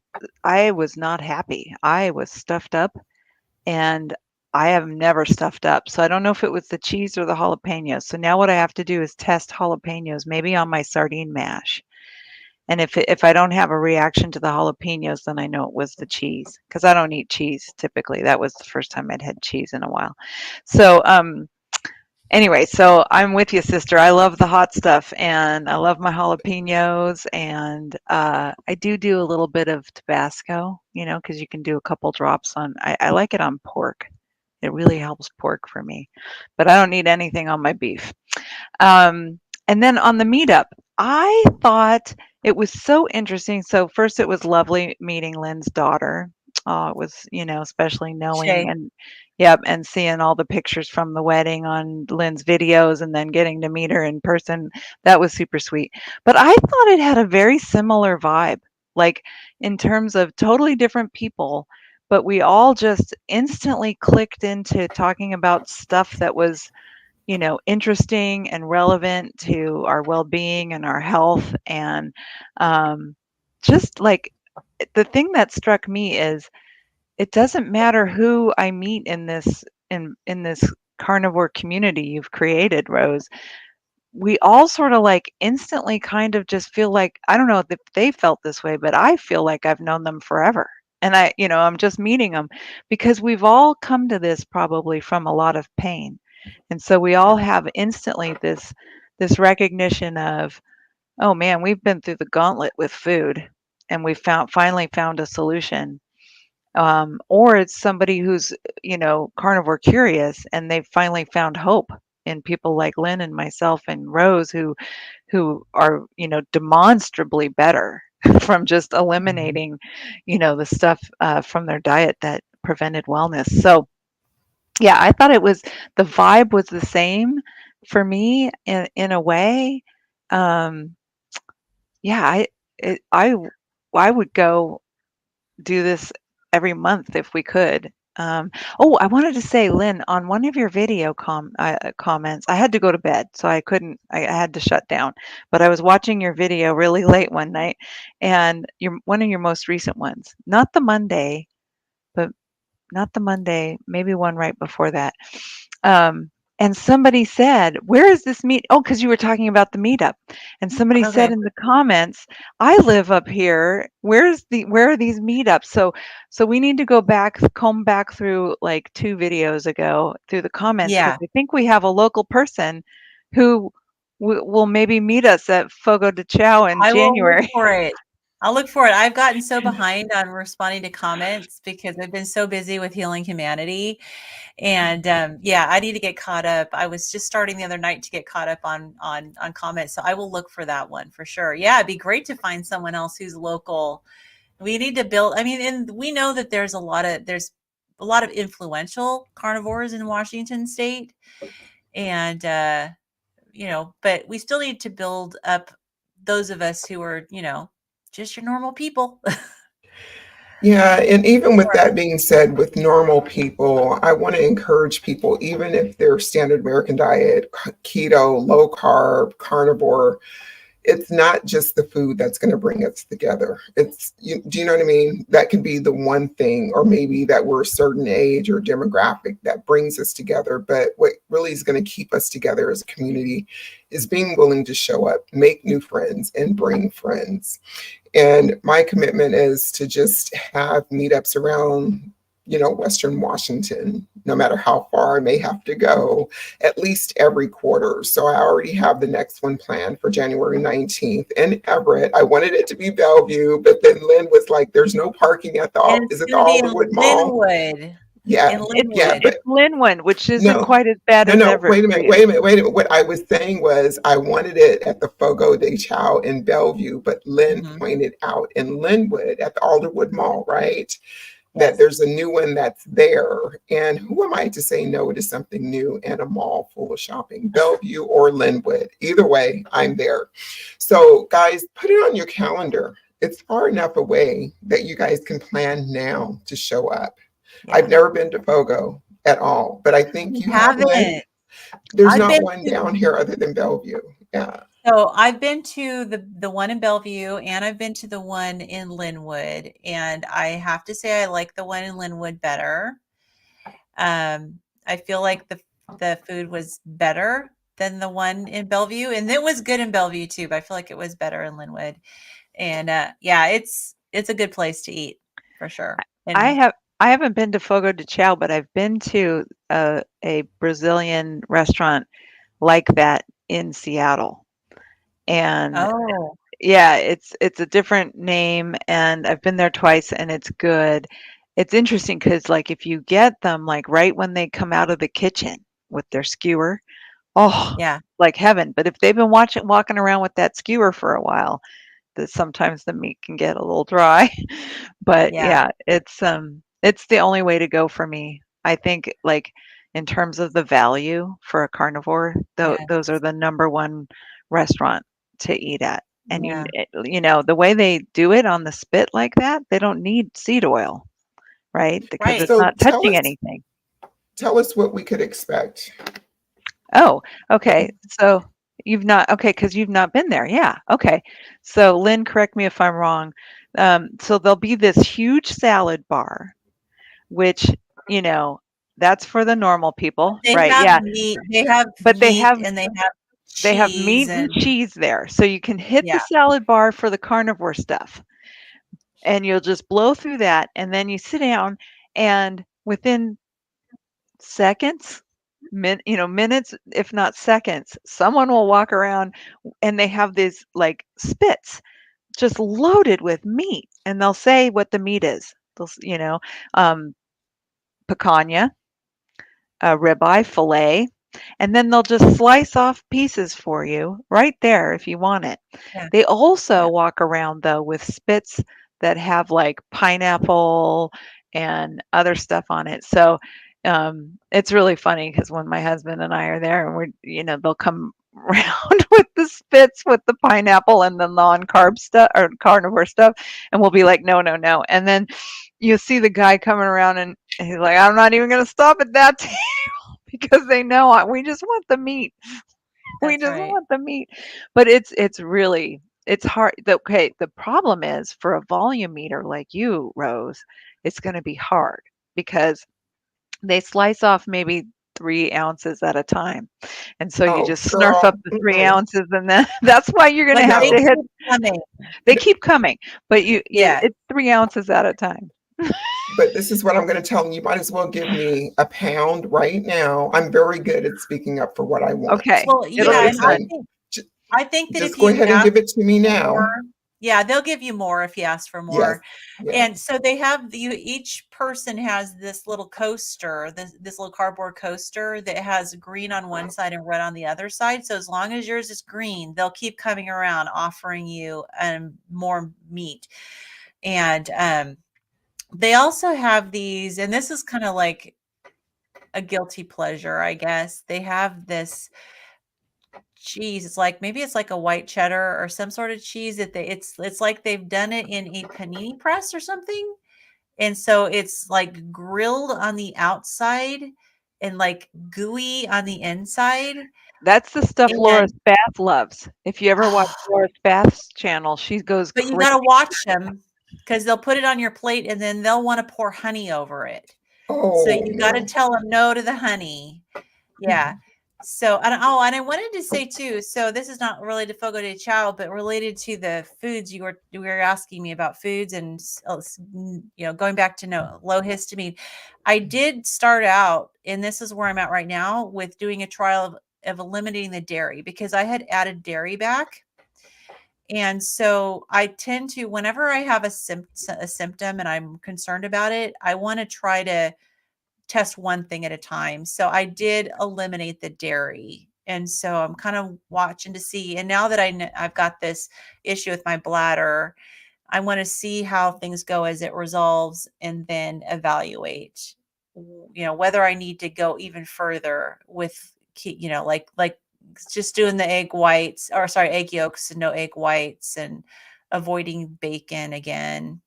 not happy. I was stuffed up and I have never stuffed up. So I don't know if it was the cheese or the jalapenos. So now what I have to do is test jalapenos maybe on my sardine mash. And if I don't have a reaction to the jalapenos, then I know it was the cheese because I don't eat cheese typically. That was the first time I'd had cheese in a while. So anyway, so I'm with you, sister. I love the hot stuff and I love my jalapenos. And I do a little bit of Tabasco, because you can do a couple drops on, I like it on pork. It really helps pork for me, but I don't need anything on my beef. Um, and then on the meetup, I thought it was so interesting. So first, it was lovely meeting Lynn's daughter. It was, especially knowing Shay. and yep, and seeing all the pictures from the wedding on Lynn's videos and then getting to meet her in person. That was super sweet. But I thought it had a very similar vibe, like in terms of totally different people, but we all just instantly clicked into talking about stuff that was interesting and relevant to our well-being and our health. And um, just like the thing that struck me is it doesn't matter who I meet in this carnivore community you've created, Rose. We all sort of like instantly kind of just feel like, I don't know if they felt this way, but I feel like I've known them forever. And I'm just meeting them because we've all come to this probably from a lot of pain. And so we all have instantly this recognition of, oh man, we've been through the gauntlet with food and we finally found a solution. Or it's somebody who's, carnivore curious and they've finally found hope in people like Lynn and myself and Rose who are, demonstrably better from just Mhm. eliminating, the stuff from their diet that prevented wellness. So yeah, I thought the vibe was the same for me in a way. Um, yeah, it, I would go do this every month if we could. Oh, I wanted to say, Lynn, on one of your video comments, I had to go to bed, so I couldn't. I had to shut down. But I was watching your video really late one night, and one of your most recent ones, but not the Monday, maybe one right before that. Um, and somebody said, "Where is this meet?" Oh, because you were talking about the meetup, and somebody said Okay. in the comments, "I live up here. Where are these meetups?" So we need to comb back through like 2 videos ago through the comments because Yeah. I think we have a local person who will maybe meet us at Fogo de Chao in I will look January. for it. I'll look for it. I've gotten so behind on responding to comments because I've been so busy with healing humanity. And yeah, I need to get caught up. I was just starting the other night to get caught up on comments. So I will look for that one for sure. Yeah, it'd be great to find someone else who's local. We need to build, I mean, and we know that there's a lot of influential carnivores in Washington state. And but we still need to build up those of us who are, just your normal people. Yeah, and even with that being said, with normal people, I want to encourage people, even if they're standard American diet, keto, low carb, carnivore, it's not just the food that's going to bring us together. Do you know what I mean? That can be the one thing, or maybe that we're a certain age or demographic that brings us together. But what really is going to keep us together as a community is being willing to show up, make new friends, and bring friends. And my commitment is to just have meetups around, Western Washington, no matter how far I may have to go, at least every quarter. So I already have the next one planned for January 19th in Everett. I wanted it to be Bellevue, but then Lynn was like, there's no parking at And it's is it the going to be in Alderwood Mall? Linwood. Yeah, In yeah, Linwood. but It's Linwood, which isn't no, quite as bad no, as no. Everett Wait a for minute. you. Wait a minute. Wait a minute. What I was saying was I wanted it at the Fogo de Chao in Bellevue, but Lynn Mhm. pointed out in Linwood at the Alderwood Mall, right? That Yes. there's a new one that's there. And who am I to say no to something new and a mall full of shopping? Bellevue or Linwood. Either way, I'm there. So, guys, put it on your calendar. It's far enough away that you guys can plan now to show up. I've Yeah. never been to Fogo at all, but I think You you have, Lynn. haven't. There's I've not been one to down here other than Bellevue. Yeah. So I've been to the one in Bellevue and I've been to the one in Linwood, and I have to say I like the one in Linwood better. I feel like the food was better than the one in Bellevue, and it was good in Bellevue too, but I feel like it was better in Linwood. And yeah, it's a good place to eat for sure. I And have I haven't been to Fogo de Chao, but I've been to a Brazilian restaurant like that in Seattle. And oh yeah, it's a different name, and I've been there twice, and it's good. It's interesting because, like, if you get them, like, right when they come out of the kitchen with their skewer, oh, yeah, like heaven. But if they've been walking around with that skewer for a while, that sometimes the meat can get a little dry. But yeah, yeah, it's the only way to go for me. I think, like, in terms of the value for a carnivore, yeah, those are the number one restaurant to eat at. And yeah. the way they do it on the spit like that, they don't need seed oil, right? Because Right. it's So not touching anything. tell us what we could expect. Oh, okay. So you've not okay, because 'cause you've not been there. Yeah. Okay. So Lynn, correct me if I'm wrong. So there'll be this huge salad bar, which, you know, that's for the normal people, They right? have Yeah. meat. They have But meat and they have they have cheese meat and and cheese there. So you can hit the yeah, salad bar for the carnivore stuff, and you'll just blow through that, and then you sit down, and within seconds, minutes, if not seconds, someone will walk around and they have these like spits just loaded with meat, and they'll say what the meat is. Um, picanha, ribeye, filet, and then they'll just slice off pieces for you right there if you want it. yeah, They also yeah. walk around though with spits that have like pineapple and other stuff on it. So it's really funny because when my husband and I are there and they'll come around with the spits with the pineapple and the non-carb stuff or carnivore stuff, and we'll be like, no, no, no. And then you see the guy coming around and he's like, I'm not even going to stop at that table because they know we just want the meat. We That's just right. want the meat. But it's really it's hard. Okay, the problem is for a volume meter like you, Rose, it's going to be hard because they slice off maybe 3 ounces at a time. And so you Oh, just snurf up girl. the three Mm-mm. ounces and then that's why you're going to But have they to No. hit. keep coming. They keep coming, but Yeah. it's 3 ounces at a time. But this is what I'm going to tell you. You might as well give me a pound right now. I'm very good at speaking up for what I want. Okay, Well, So it'll yeah, be and I fun. listen, think j- I think that just if go you ahead and ask give it to me more, now. yeah, they'll give you more if you ask for Yes. more. Yes. And so they have each person has this little coaster, this little cardboard coaster that has green on one side and red on the other side. So as long as yours is green, they'll keep coming around offering you more meat. And they also have these, and this is kind of like a guilty pleasure, I guess. They have this cheese. It's like maybe it's like a white cheddar or some sort of cheese that it's like they've done it in a panini press or something. And so it's like grilled on the outside and like gooey on the inside. That's the stuff Laura And Spath loves. If you ever watch Laura Spath's channel, she goes but you crazy. got to watch them because they'll put it on your plate and then they'll want to pour honey over it. So Oh you got to no. tell them no to the honey. Yeah. So, and I wanted to say too, so this is not related to Fogo de Chao, but related to the foods you were asking me about foods and, going back to low histamine. I did start out, and this is where I'm at right now with doing a trial of eliminating the dairy because I had added dairy back. And so I tend to, whenever I have a symptom and I'm concerned about it, I want to try to test one thing at a time. So I did eliminate the dairy. And so I'm kind of watching to see. And now that I've got this issue with my bladder, I want to see how things go as it resolves and then evaluate, whether I need to go even further with, like just doing the egg yolks and no egg whites and avoiding bacon again.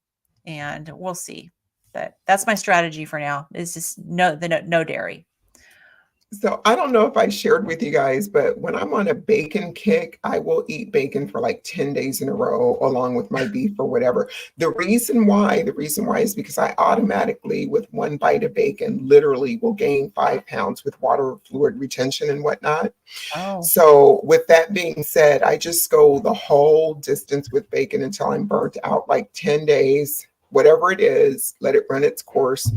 And we'll see. But that's my strategy for now is just no dairy. So I don't know if I shared with you guys, but when I'm on a bacon kick, I will eat bacon for like 10 days in a row, along with my beef or whatever. The reason why is because I automatically, with one bite of bacon, literally will gain 5 pounds with water fluid retention and whatnot. Oh, So with that being said, I just go the whole distance with bacon until I'm burnt out, like 10 days, whatever it is, let it run its course.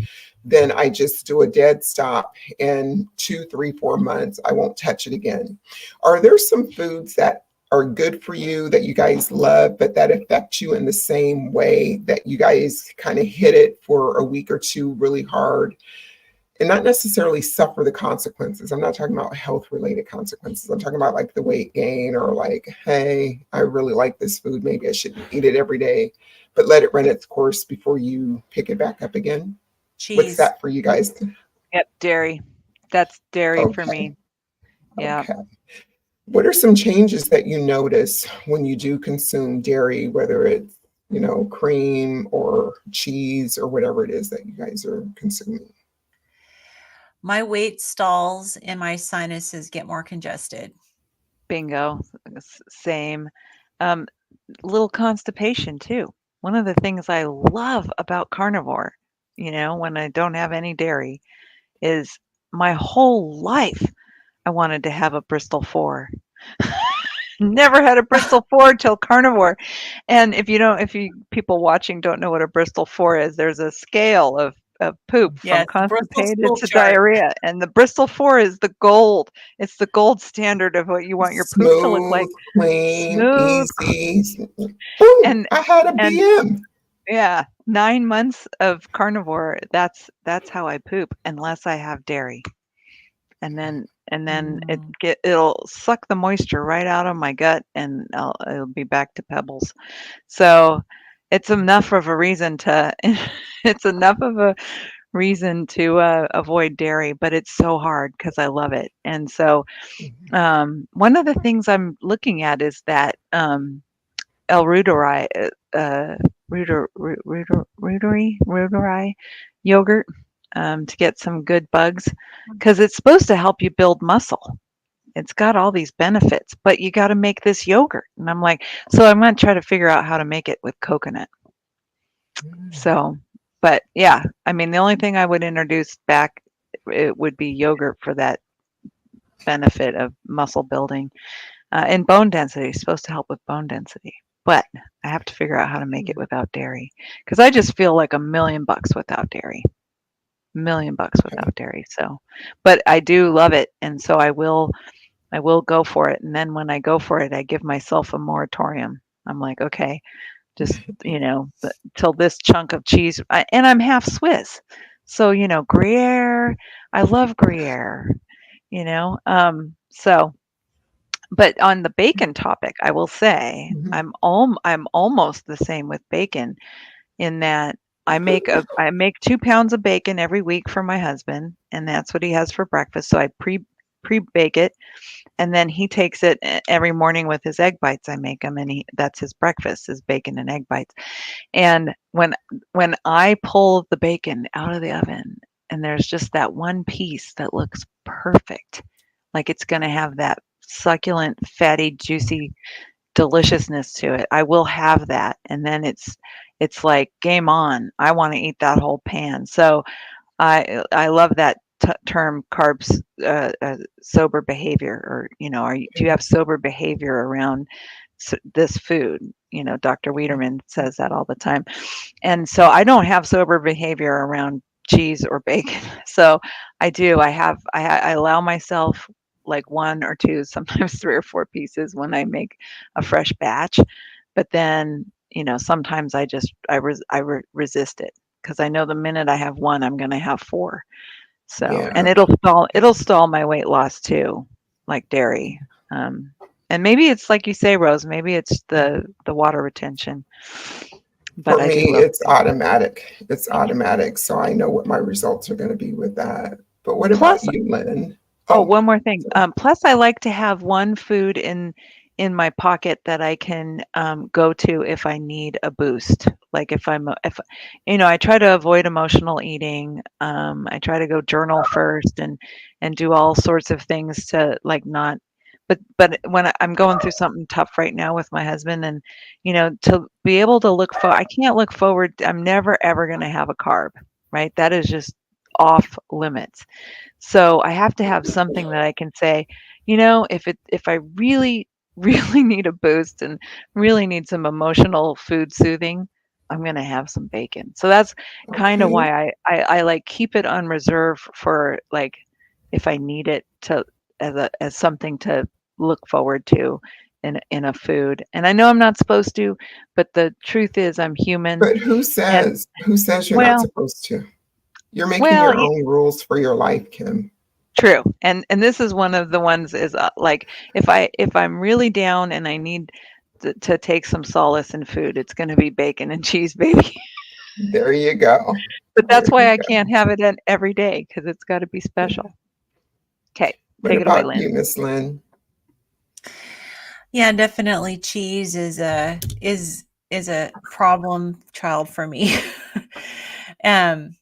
Then I just do a dead stop. In 2, 3, 4 months, I won't touch it again. Are there some foods that are good for you that you guys love, but that affect you in the same way that you guys kind of hit it for a week or two really hard and not necessarily suffer the consequences? I'm not talking about health related consequences. I'm talking about like the weight gain or like, hey, I really like this food. Maybe I shouldn't eat it every day, but let it run its course before you pick it back up again. What's cheese. that for you guys? Yep, dairy. That's dairy for Okay. me. Yeah. Okay. What are some changes that you notice when you do consume dairy, whether it's, cream or cheese or whatever it is that you guys are consuming? My weight stalls and my sinuses get more congested. Bingo. Same. Um, little constipation too. One of the things I love about carnivore, when I don't have any dairy, is my whole life I wanted to have a Bristol 4. Never had a Bristol 4 till carnivore. And if you people watching don't know what a Bristol 4 is, there's a scale of poop from Yes, the Bristol constipated stool to chart. diarrhea. And the Bristol 4 is the gold. It's the gold standard of what you want your poop to look like. Smooth, clean, Smooth. easy. Boom, And I had a and BM. yeah, 9 months of carnivore, that's how I poop unless I have dairy. And then Mm. it'll suck the moisture right out of my gut and it'll be back to pebbles. So it's enough of a reason to it's enough of a reason to avoid dairy, but it's so hard because I love it. And so one of the things I'm looking at is that L. reuteri, reuteri yogurt to get some good bugs because it's supposed to help you build muscle. It's got all these benefits, but you got to make this yogurt. And I'm like, so I'm going to try to figure out how to make it with coconut. So, but yeah, I mean, the only thing I would introduce back it would be yogurt for that benefit of muscle building and bone density. It's supposed to help with bone density, but I have to figure out how to make it without dairy because I just feel like $1,000,000 without dairy. $1,000,000 Okay. without dairy. So, but I do love it, and so I will go for it. And then when I go for it, I give myself a moratorium. I'm like, okay, just till this chunk of cheese, and I'm half Swiss, so Gruyere. I love Gruyere. So. But on the bacon topic, I will say Mhm. I'm almost the same with bacon in that I make 2 pounds of bacon every week for my husband, and that's what he has for breakfast. So I pre-bake it, and then he takes it every morning with his egg bites. I make him, and that's his breakfast, is bacon and egg bites. And when I pull the bacon out of the oven and there's just that one piece that looks perfect, like it's going to have that succulent, fatty, juicy deliciousness to it, I will have that. And then it's like game on. I want to eat that whole pan. So I love that term, carbs, sober behavior, or do you have sober behavior around this food? Dr. Wiederman says that all the time, and so I don't have sober behavior around cheese or bacon. So I do. I allow myself like one or two, sometimes three or four pieces when I make a fresh batch, but then sometimes resist it because I know the minute I have one, I'm going to have four. So, and Yeah. it'll stall my weight loss too, like dairy. And maybe it's like you say, Rose, maybe it's the water retention. But For I do me, love it's automatic. It's automatic. So I know what my results are going to be with that. But what about plus you, Lynn? Oh, Oh, one more thing. Plus, I like to have one food in my pocket that I can go to if I need a boost. Like if I try to avoid emotional eating. I try to go journal first and do all sorts of things to like not. But when I'm going through something tough right now with my husband, and to be able to I can't look forward. I'm never ever going to have a carb, right? That is just off limits. So I have to have something that I can say, if I really, really need a boost and really need some emotional food soothing, I'm gonna have some bacon. So that's kind of okay. why I like keep it on reserve for like if I need it to as something to look forward to in a food. And I know I'm not supposed to, but the truth is I'm human. But who And says who says you're not well, supposed to? You're making well, your own rules for your life, Kim. true. And this is one of the ones is like if I'm really down and I need to take some solace in food, it's going to be bacon and cheese, baby. There you go. But There that's why you I go. can't have it every day because it's got to be Yeah. special. Okay, What take it away, about you, Lynn. Miss Lynn? Yeah, definitely cheese is a problem child for me. um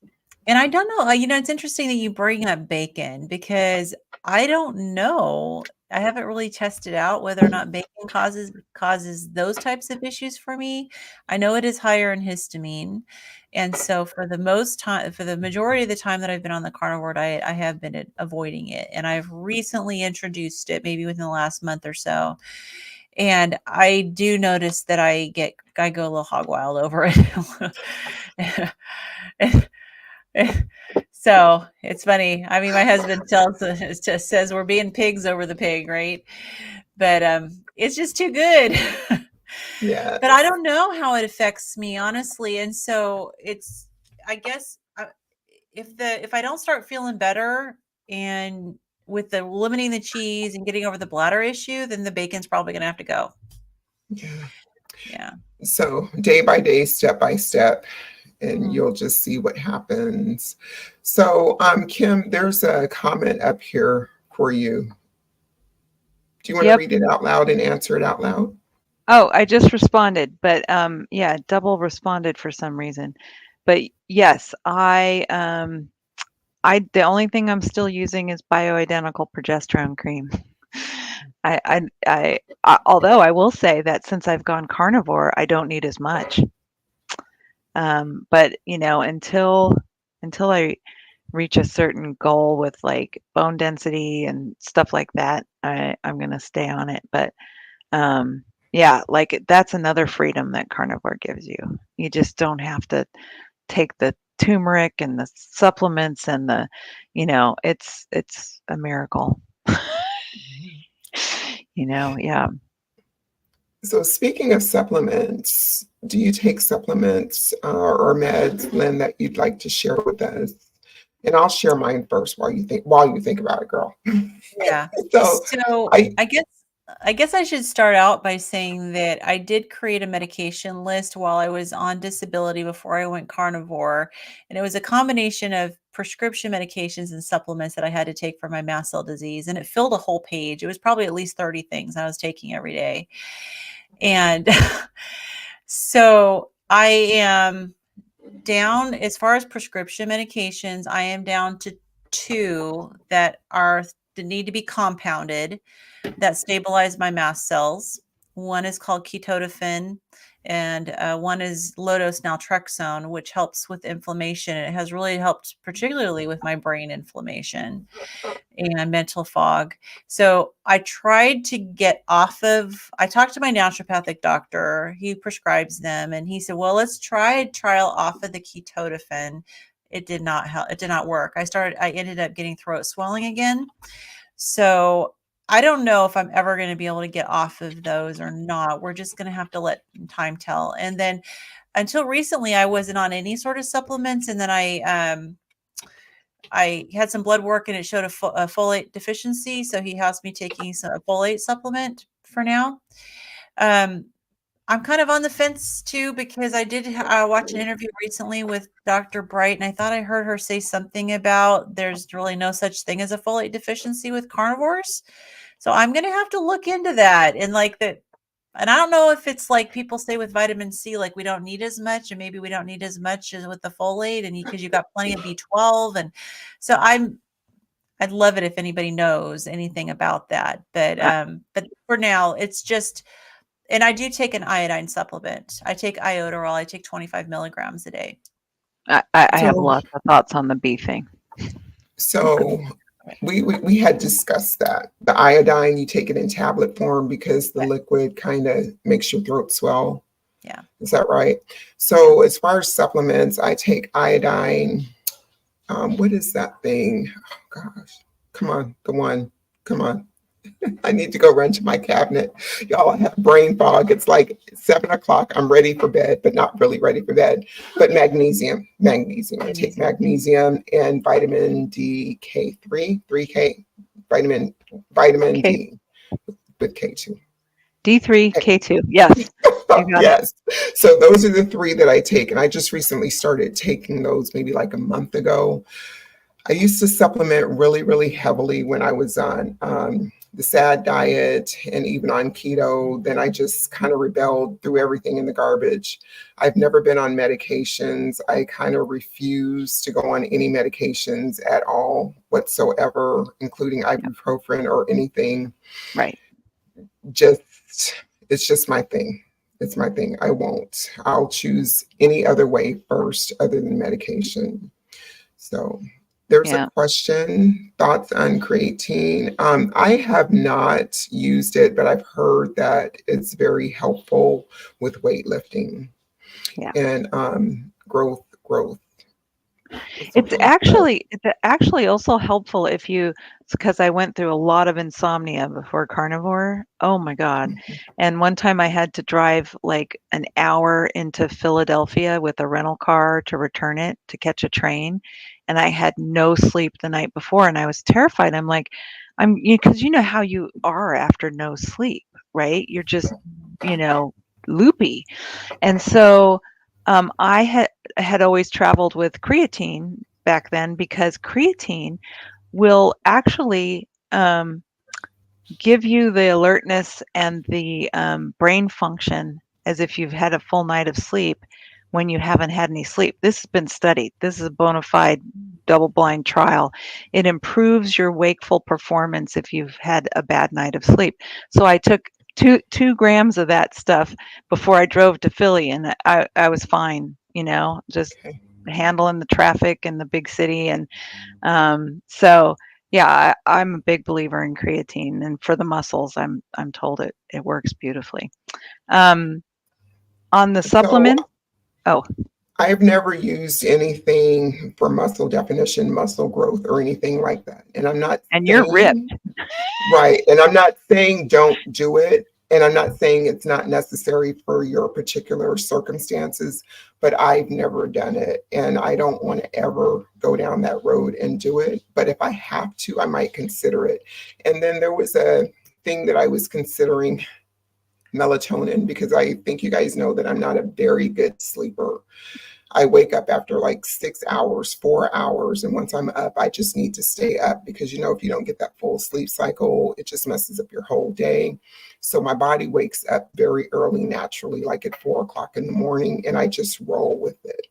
and I don't know, it's interesting that you bring up bacon because I don't know. I haven't really tested out whether or not bacon causes those types of issues for me. I know it is higher in histamine. And so for the majority of the time that I've been on the carnivore diet, I have been avoiding it. And I've recently introduced it maybe within the last month or so. And I do notice that I go a little hog wild over it. So it's funny. I mean, my husband says we're being pigs over the pig, right? But it's just too good. But I Yes. don't know how it affects me, honestly. And so I guess, if I don't start feeling better and with the limiting the cheese and getting over the bladder issue, then the bacon's probably going to have to go. Yeah. Yeah. So day by day, step by step, and Mhm. you'll just see what happens. So, Kim, there's a comment up here for you. Do you want to Yep. read it out loud and answer it out loud? Oh, I just responded, but yeah, double responded for some reason. But yes, the only thing I'm still using is bioidentical progesterone cream. Although I will say that since I've gone carnivore, I don't need as much. But until I reach a certain goal with like bone density and stuff like that, I'm gonna stay on it. But yeah, like that's another freedom that carnivore gives you. You just don't have to take the turmeric and the supplements and it's a miracle. Yeah. So, speaking of supplements, do you take supplements or meds, Lynn, that you'd like to share with us? And I'll share mine first while you think about it, girl. Yeah. So, So I I guess I should start out by saying that I did create a medication list while I was on disability before I went carnivore. And it was a combination of prescription medications and supplements that I had to take for my mast cell disease, and it filled a whole page. It was probably at least 30 things I was taking every day. And so I am down, as far as prescription medications, I am down to 2 that need to be compounded that stabilize my mast cells. One is called ketotifen, and one is low-dose naltrexone, which helps with inflammation. It has really helped, particularly with my brain inflammation and mental fog. So I tried to get off of, I talked to my naturopathic doctor. He prescribes them, and he said, well, let's try a trial off of the ketotifen. It did not help. It did not work. I ended up getting throat swelling again. So I don't know if I'm ever going to be able to get off of those or not. We're just going to have to let time tell. And then until recently, I wasn't on any sort of supplements. And then I had some blood work and it showed a folate deficiency. So he has me taking a folate supplement for now. I'm kind of on the fence too, because I did watch an interview recently with Dr. Bright, and I thought I heard her say something about there's really no such thing as a folate deficiency with carnivores. So I'm going to have to look into that. And and I don't know if it's like people say with vitamin C, like we don't need as much, and maybe we don't need as much as with the folate, and because you've got plenty of B12. And so I'd love it if anybody knows anything about that. But for now, it's just, and I do take an iodine supplement. I take iodoral. I take 25 milligrams a day. I have lots of thoughts on the B thing. So we had discussed that. The iodine, you take it in tablet form because the liquid kind of makes your throat swell. Yeah. Is that right? So as far as supplements, I take iodine. What is that thing? Oh, gosh. Come on. The one. Come on. I need to go run to my cabinet. Y'all, I have brain fog. It's like 7:00. I'm ready for bed, but not really ready for bed. But magnesium. I take magnesium and vitamin D K3, 3K, vitamin K. D with K2. D3, K2. Yes. Yes. So those are the 3 that I take. And I just recently started taking those maybe like a month ago. I used to supplement really, really heavily when I was on the SAD diet and even on keto. Then I just kind of rebelled, threw everything in the garbage. I've never been on medications. I kind of refuse to go on any medications at all whatsoever, including ibuprofen or anything. Right. It's just my thing. It's my thing. I won't. I'll choose any other way first other than medication. So there's a question, thoughts on creatine. I have not used it, but I've heard that it's very helpful with weightlifting and growth. It's actually also helpful because I went through a lot of insomnia before carnivore. Oh my God. Mm-hmm. And one time I had to drive like an hour into Philadelphia with a rental car to return it to catch a train. And I had no sleep the night before, and I was terrified. I'm like, because you know how you are after no sleep, right? You're just, loopy. And so I had always traveled with creatine back then, because creatine will actually give you the alertness and the brain function as if you've had a full night of sleep when you haven't had any sleep. This has been studied. This is a bona fide double-blind trial. It improves your wakeful performance if you've had a bad night of sleep. So I took 2 grams of that stuff before I drove to Philly, and I was fine, just handling the traffic in the big city. And so yeah, I'm a big believer in creatine, and for the muscles, I'm told it works beautifully. On the supplement, I've never used anything for muscle definition, muscle growth, or anything like that. And I'm not you're ripped. Right. And I'm not saying don't do it. And I'm not saying it's not necessary for your particular circumstances, but I've never done it. And I don't want to ever go down that road and do it. But if I have to, I might consider it. And then there was a thing that I was considering, melatonin, because I think you guys know that I'm not a very good sleeper. I wake up after like 6 hours, 4 hours. And once I'm up, I just need to stay up because, if you don't get that full sleep cycle, it just messes up your whole day. So my body wakes up very early naturally, like at 4 o'clock in the morning, and I just roll with it.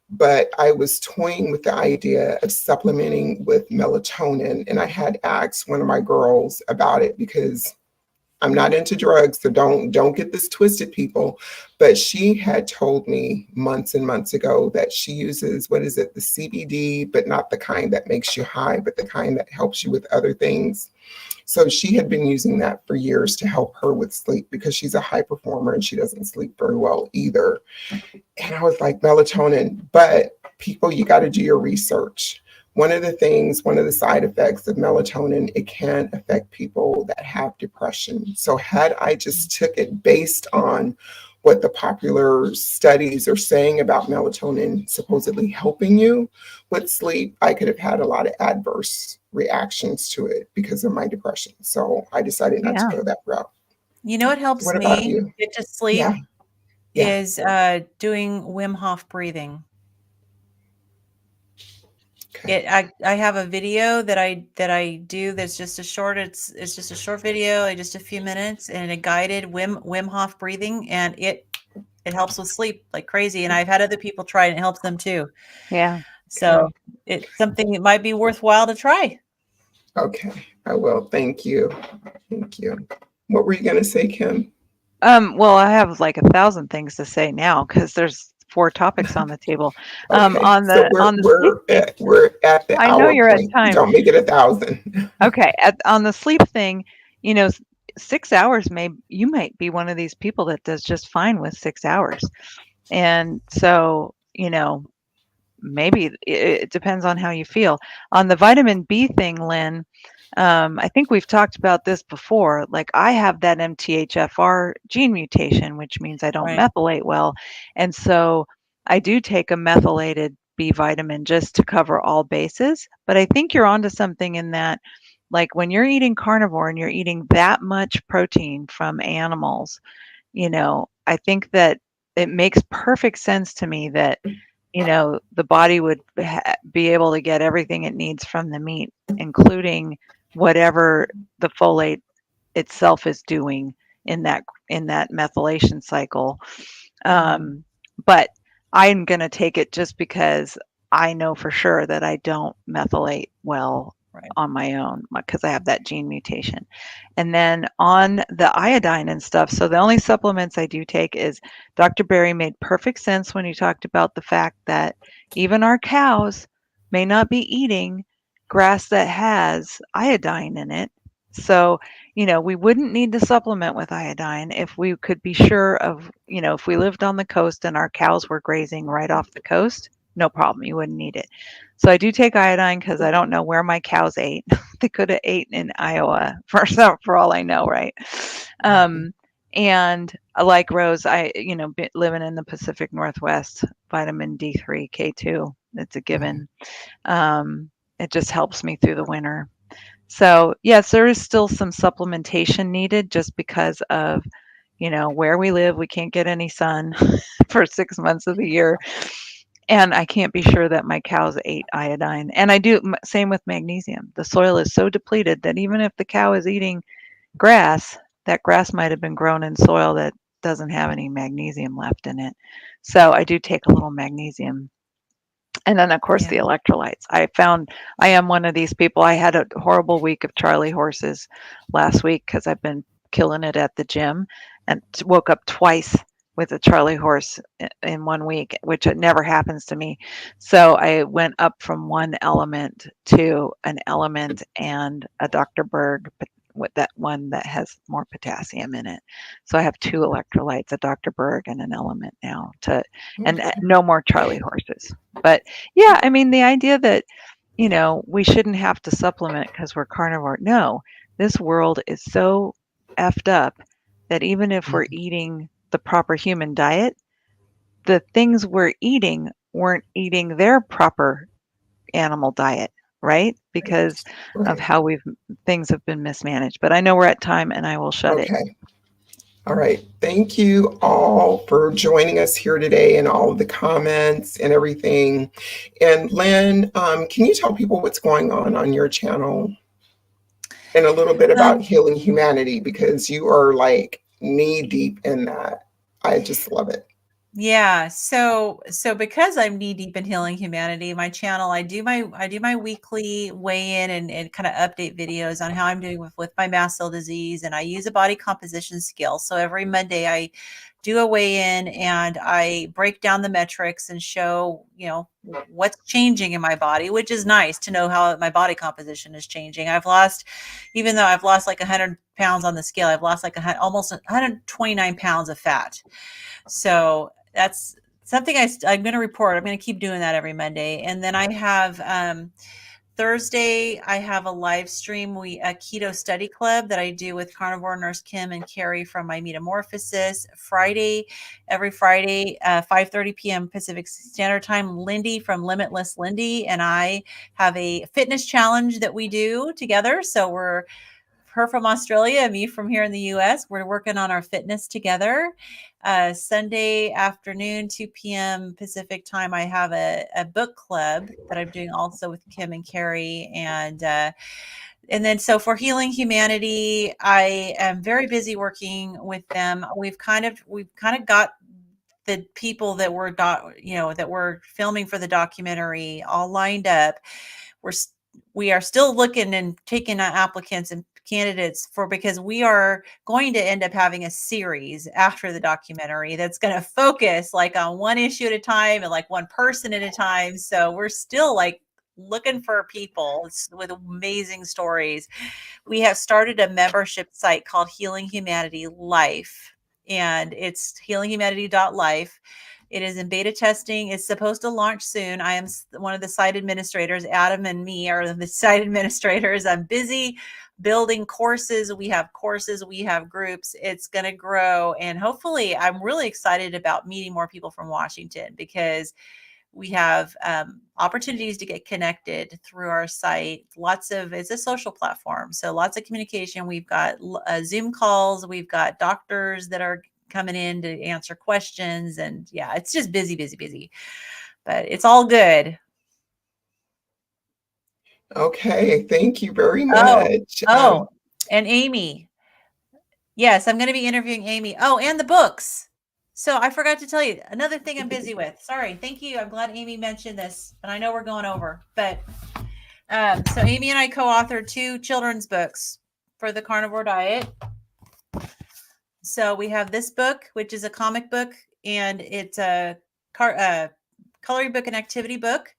But I was toying with the idea of supplementing with melatonin. And I had asked one of my girls about it because I'm not into drugs, so don't get this twisted, people. But she had told me months and months ago that she uses, what is it, the CBD, but not the kind that makes you high, but the kind that helps you with other things. So she had been using that for years to help her with sleep because she's a high performer and she doesn't sleep very well either. And I was like, melatonin, but people, you got to do your research. One of the side effects of melatonin, it can affect people that have depression. So had I just took it based on what the popular studies are saying about melatonin supposedly helping you with sleep, I could have had a lot of adverse reactions to it because of my depression. So I decided not to Yeah. go that route. What helps What about me you? get to sleep Yeah. Yeah. is doing Wim Hof breathing. Okay. I have a video that I do that's just a short it's just a short video, just a few minutes, and a guided Wim Hof breathing, and it helps with sleep like crazy. And I've had other people try it and it helps them too. Yeah. So it's something that might be worthwhile to try. Okay. I will. Thank you. Thank you. What were you going to say, Kim? Well, I have like 1,000 things to say now because there's 4 topics on the table. Okay. On So the sleep thing, we're at the I know hour you're at point. time. Don't make it 1,000. Okay, on the sleep thing, 6 hours you might be one of these people that does just fine with 6 hours. And so, maybe it depends on how you feel. On the vitamin B thing, Lynn, I think we've talked about this before. Like I have that MTHFR gene mutation, which means I don't Right. methylate well. And so I do take a methylated B vitamin just to cover all bases. But I think you're onto something in that, like when you're eating carnivore and you're eating that much protein from animals, I think that it makes perfect sense to me that the body would be able to get everything it needs from the meat, including whatever the folate itself is doing in that methylation cycle. But I'm going to take it just because I know for sure that I don't methylate well on my own because I have that gene mutation. And then on the iodine and stuff, so the only supplements I do take is Dr. Berry made perfect sense when he talked about the fact that even our cows may not be eating grass that has iodine in it. So, we wouldn't need to supplement with iodine if we could be sure of, if we lived on the coast and our cows were grazing right off the coast, no problem. You wouldn't need it. So I do take iodine because I don't know where my cows ate. They could have eaten in Iowa for all I know, right? And like Rose, living in the Pacific Northwest, vitamin D3, K2, it's a given. It just helps me through the winter. So yes, there is still some supplementation needed just because of, where we live. We can't get any sun for 6 months of the year. And I can't be sure that my cows ate iodine. And I do, same with magnesium. The soil is so depleted that even if the cow is eating grass, that grass might have been grown in soil that doesn't have any magnesium left in it. So I do take a little magnesium. And then, of course, the electrolytes. I found I am one of these people. I had a horrible week of Charlie horses last week because I've been killing it at the gym and woke up twice with a Charlie horse in 1 week, which it never happens to me. So I went up from one element to an element and a Dr. Berg with that one that has more potassium in it. So I have 2 electrolytes, a Dr. Berg and an element now and no more Charlie horses. But yeah, I mean, the idea that, we shouldn't have to supplement because we're carnivore. No, this world is so effed up that even if we're eating the proper human diet, the things we're eating weren't eating their proper animal diet, right? Because of how things have been mismanaged. But I know we're at time and I will shut it. All right. Thank you all for joining us here today and all of the comments and everything. And Lynn, can you tell people what's going on your channel and a little bit about Um, healing humanity because you are like knee deep in that. I just love it. Yeah, so because I'm knee deep in healing humanity, my channel, I do my weekly weigh in and kind of update videos on how I'm doing with my mast cell disease, and I use a body composition scale. So every Monday I do a weigh in and I break down the metrics and show, what's changing in my body, which is nice to know how my body composition is changing. Even though I've lost like 100 pounds on the scale, I've lost like almost 129 pounds of fat. So that's something I'm going to report. I'm going to keep doing that every Monday. And then I have Thursday, I have a live stream, a keto study club that I do with carnivore nurse Kim and Carrie from my Metamorphosis. Every Friday, 5:30 p.m. Pacific Standard Time, Lindy from Limitless Lindy and I have a fitness challenge that we do together. So we're her from Australia, me from here in the US. We're working on our fitness together. Sunday afternoon, 2 p.m. Pacific time, I have a book club that I'm doing also with Kim and Carrie. And then so for Healing Humanity, I am very busy working with them. We've kind of got the people that we're filming for the documentary all lined up. We're we are still looking and taking applicants and candidates because we are going to end up having a series after the documentary that's going to focus like on one issue at a time and like one person at a time. So we're still like looking for people with amazing stories. We have started a membership site called Healing Humanity Life, and it's healinghumanity.life. It is in beta testing. It's supposed to launch soon. I am one of the site administrators. Adam and me are the site administrators. I'm busy building courses. We have groups. It's going to grow. And hopefully, I'm really excited about meeting more people from Washington because we have opportunities to get connected through our site. It's a social platform. So lots of communication. We've got Zoom calls. We've got doctors that are coming in to answer questions. And yeah, it's just busy, busy, busy. But it's all good. Okay, thank you very Oh, much. and Amy. Yes, I'm going to be interviewing Amy. Oh, and the books. So I forgot to tell you another thing I'm busy with. Sorry. Thank you. I'm glad Amy mentioned this, and I know we're going over, but so Amy and I co-authored 2 children's books for the carnivore diet. So we have this book, which is a comic book, and it's a coloring book and activity book.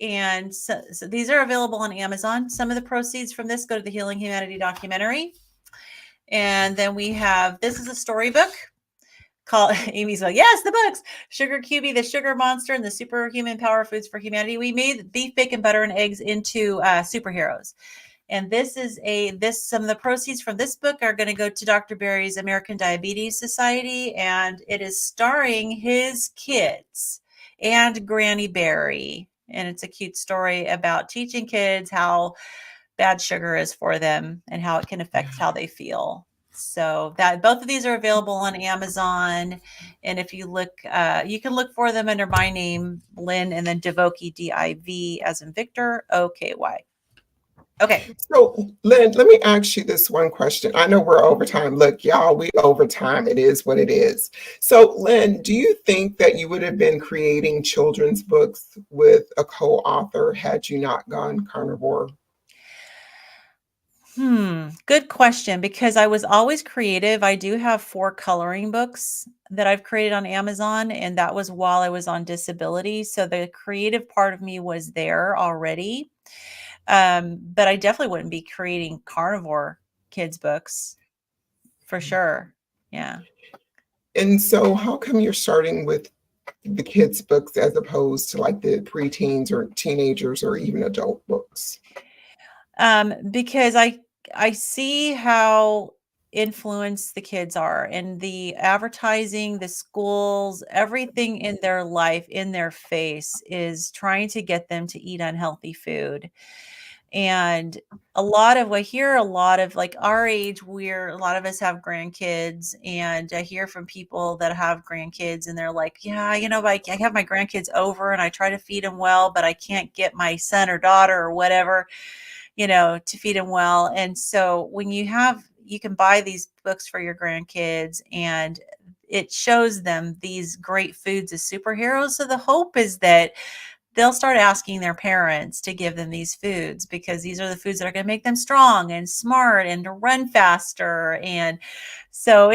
And so these are available on Amazon. Some of the proceeds from this go to the Healing Humanity documentary. And then this is a storybook called Amy's like, yes, the books, Sugar QB, the Sugar Monster, and the Superhuman Power Foods for Humanity. We made beef, bacon, butter, and eggs into superheroes. And some of the proceeds from this book are going to go to Dr. Berry's American Diabetes Society, and it is starring his kids and Granny Berry. And it's a cute story about teaching kids how bad sugar is for them and how it can affect how they feel. So that both of these are available on Amazon. And if you look, you can look for them under my name, Lynn, and then Divoky, DIV as in Victor, OKY. Okay. So, Lynn, let me ask you this one question. I know we're over time. Look, y'all, we over time. It is what it is. So, Lynn, do you think that you would have been creating children's books with a co-author had you not gone carnivore? Good question, because I was always creative. I do have 4 coloring books that I've created on Amazon, and that was while I was on disability. So the creative part of me was there already. But I definitely wouldn't be creating carnivore kids books for sure. Yeah. And so, how come you're starting with the kids' books as opposed to like the preteens or teenagers or even adult books? Because I see how influenced the kids are, and the advertising, the schools, everything in their life, in their face is trying to get them to eat unhealthy food. And a lot of, I hear a lot of like our age, a lot of us have grandkids, and I hear from people that have grandkids and they're like, yeah, I have my grandkids over and I try to feed them well, but I can't get my son or daughter or whatever, to feed them well. And so when you can buy these books for your grandkids, and it shows them these great foods as superheroes. So the hope is that they'll start asking their parents to give them these foods, because these are the foods that are going to make them strong and smart and to run faster. And so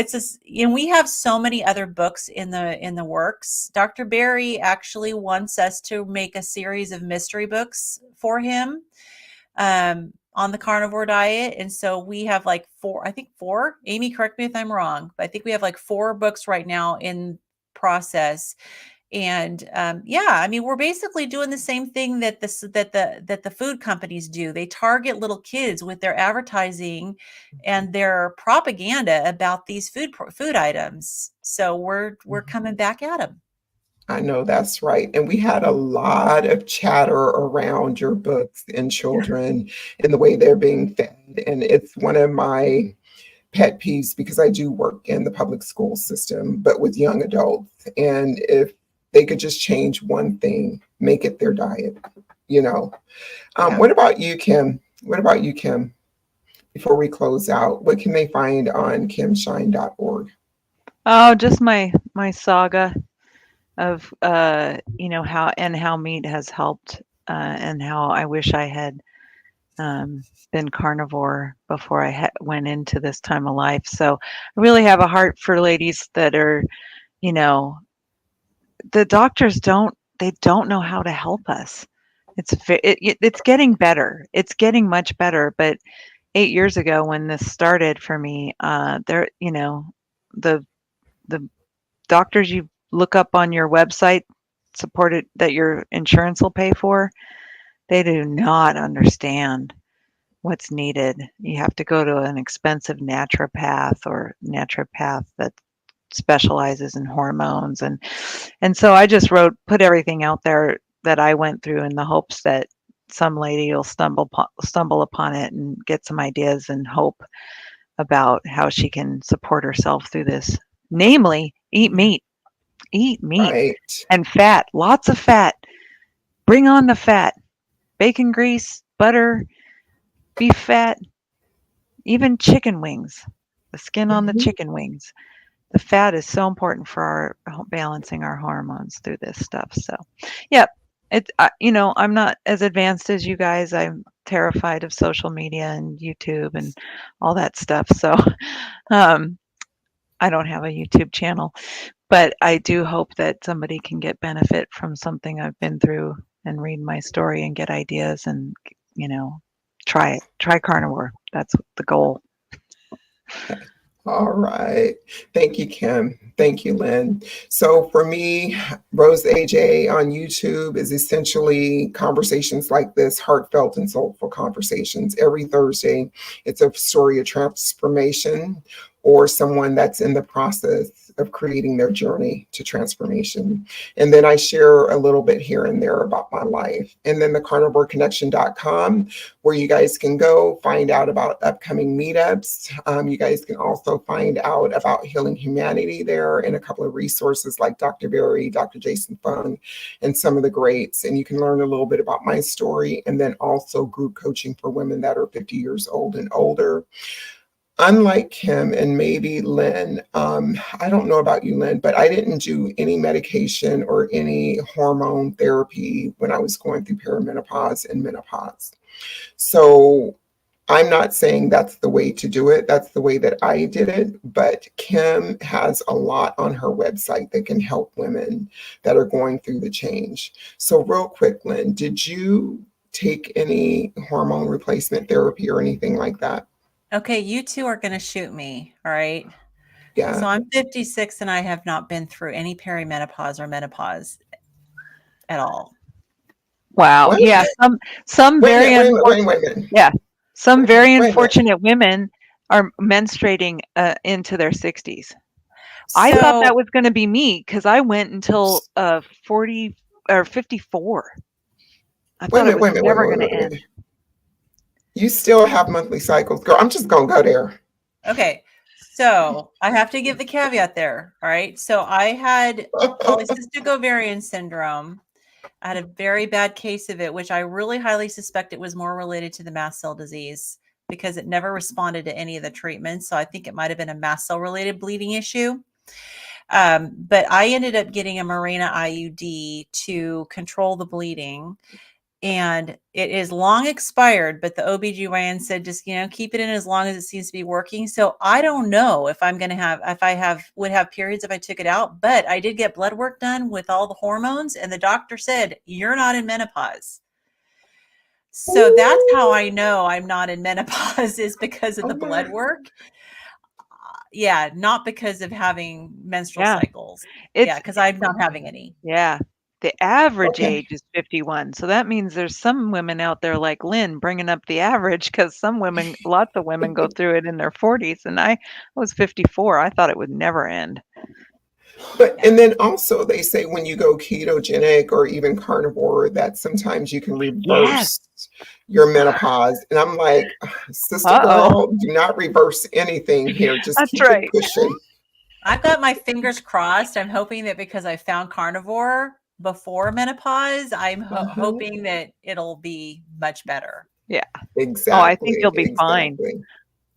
we have so many other books in the works. Dr. Barry actually wants us to make a series of mystery books for him, on the carnivore diet. And so we have like four, Amy, correct me if I'm wrong, but I think we have like 4 books right now in process. And we're basically doing the same thing that the food companies do. They target little kids with their advertising and their propaganda about these food items. So we're coming back at them. I know that's right. And we had a lot of chatter around your books and children and the way they're being fed. And it's one of my pet peeves, because I do work in the public school system, but with young adults. And if they could just change one thing, make it their diet, Yeah. What about you, Kim? Before we close out, what can they find on kimshine.org? Oh, just my saga of how meat has helped, and how I wish I had been carnivore before I went into this time of life. So I really have a heart for ladies that are, the doctors don't know how to help us. It's getting better. It's getting much better. But 8 years ago, when this started for me, the doctors you look up on your website supported that your insurance will pay for, they do not understand what's needed. You have to go to an expensive naturopath that specializes in hormones, and so I just put everything out there that I went through in the hopes that some lady will stumble upon it and get some ideas and hope about how she can support herself through this. Namely, eat meat Right. and fat, lots of fat. Bring on the fat, bacon grease, butter, beef fat, even chicken wings, the skin on the Mhm. chicken wings. The fat is so important for our balancing our hormones through this stuff. So, yeah, I'm not as advanced as you guys. I'm terrified of social media and YouTube and all that stuff. So, um, I don't have a YouTube channel, but I do hope that somebody can get benefit from something I've been through and read my story and get ideas and, you know, try carnivore. That's the goal. All right. Thank you, Kim. Thank you, Lynn. So for me, Rose AJ on YouTube is essentially conversations like this, heartfelt and soulful conversations. Every Thursday, it's a story of transformation or someone that's in the process of creating their journey to transformation. And then I share a little bit here and there about my life. And then the carnivoreconnection.com, where you guys can go find out about upcoming meetups. You guys can also find out about Healing Humanity there, and a couple of resources like Dr. Barry, Dr. Jason Fung, and some of the greats. And you can learn a little bit about my story, and then also group coaching for women that are 50 years old and older. Unlike Kim and maybe Lynn, I don't know about you, Lynn, but I didn't do any medication or any hormone therapy when I was going through perimenopause and menopause. So I'm not saying that's the way to do it. That's the way that I did it. But Kim has a lot on her website that can help women that are going through the change. So real quick, Lynn, did you take any hormone replacement therapy or anything like that? Okay, you two are going to shoot me. All right. So Yeah. I'm 56 and I have not been through any perimenopause or menopause at all. Wow. What? Yeah. Some Wait a very minute, wait a minute, unfortunate. wait a minute, Yeah. Some wait a minute, very wait a minute. unfortunate women are menstruating into their 60s. I thought So that was going to be me because I went until 40 or 54. I Wait a thought it minute, was wait a minute, wait a never minute, going wait to a minute. end. You still have monthly cycles, girl. I'm just gonna go there. Okay. So I have to give the caveat there. All right. So I had polycystic ovarian syndrome. I had a very bad case of it, which I really highly suspect it was more related to the mast cell disease because it never responded to any of the treatments. So I think it might have been a mast cell related bleeding issue. But I ended up getting a Mirena IUD to control the bleeding. And it is long expired, but the OBGYN said, just, keep it in as long as it seems to be working. So I don't know if I'm going to have, if I would have periods if I took it out, but I did get blood work done with all the hormones. And the doctor said, you're not in menopause. So that's how I know I'm not in menopause, is because of the blood work. Yeah. Not because of having menstrual cycles. Yeah. Because I'm not having any. Yeah. The average Okay. age is 51. So that means there's some women out there like Lynn bringing up the average, because some women, lots of women go through it in their 40s. And I was 54. I thought it would never end. But and then also they say when you go ketogenic or even carnivore that sometimes you can reverse your menopause. And I'm like, sister girl, do not reverse anything here. Just That's keep it pushing. I've got my fingers crossed. I'm hoping that because I found carnivore before menopause, I'm hoping that it'll be much better. Yeah. Exactly. Oh, I think you'll be fine.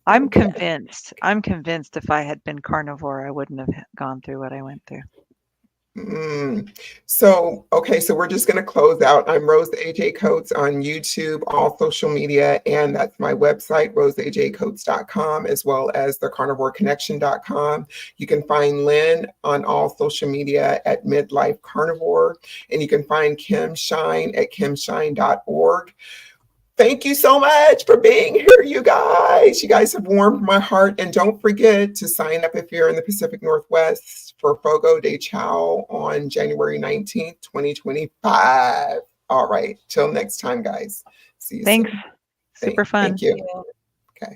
I'm Okay. convinced. I'm convinced if I had been carnivore, I wouldn't have gone through what I went through. So, okay, so we're just going to close out. I'm Rose AJ Coates on YouTube, all social media, and that's my website, roseajcoates.com, as well as thecarnivoreconnection.com. You can find Lynn on all social media at Midlife Carnivore, and you can find Kim Shine at kimshine.org. Thank you so much for being here, you guys. You guys have warmed my heart. And don't forget to sign up if you're in the Pacific Northwest for Fogo de Chao on January 19th, 2025. All right. Till next time, guys. See you soon. Super fun. Thank you. Okay.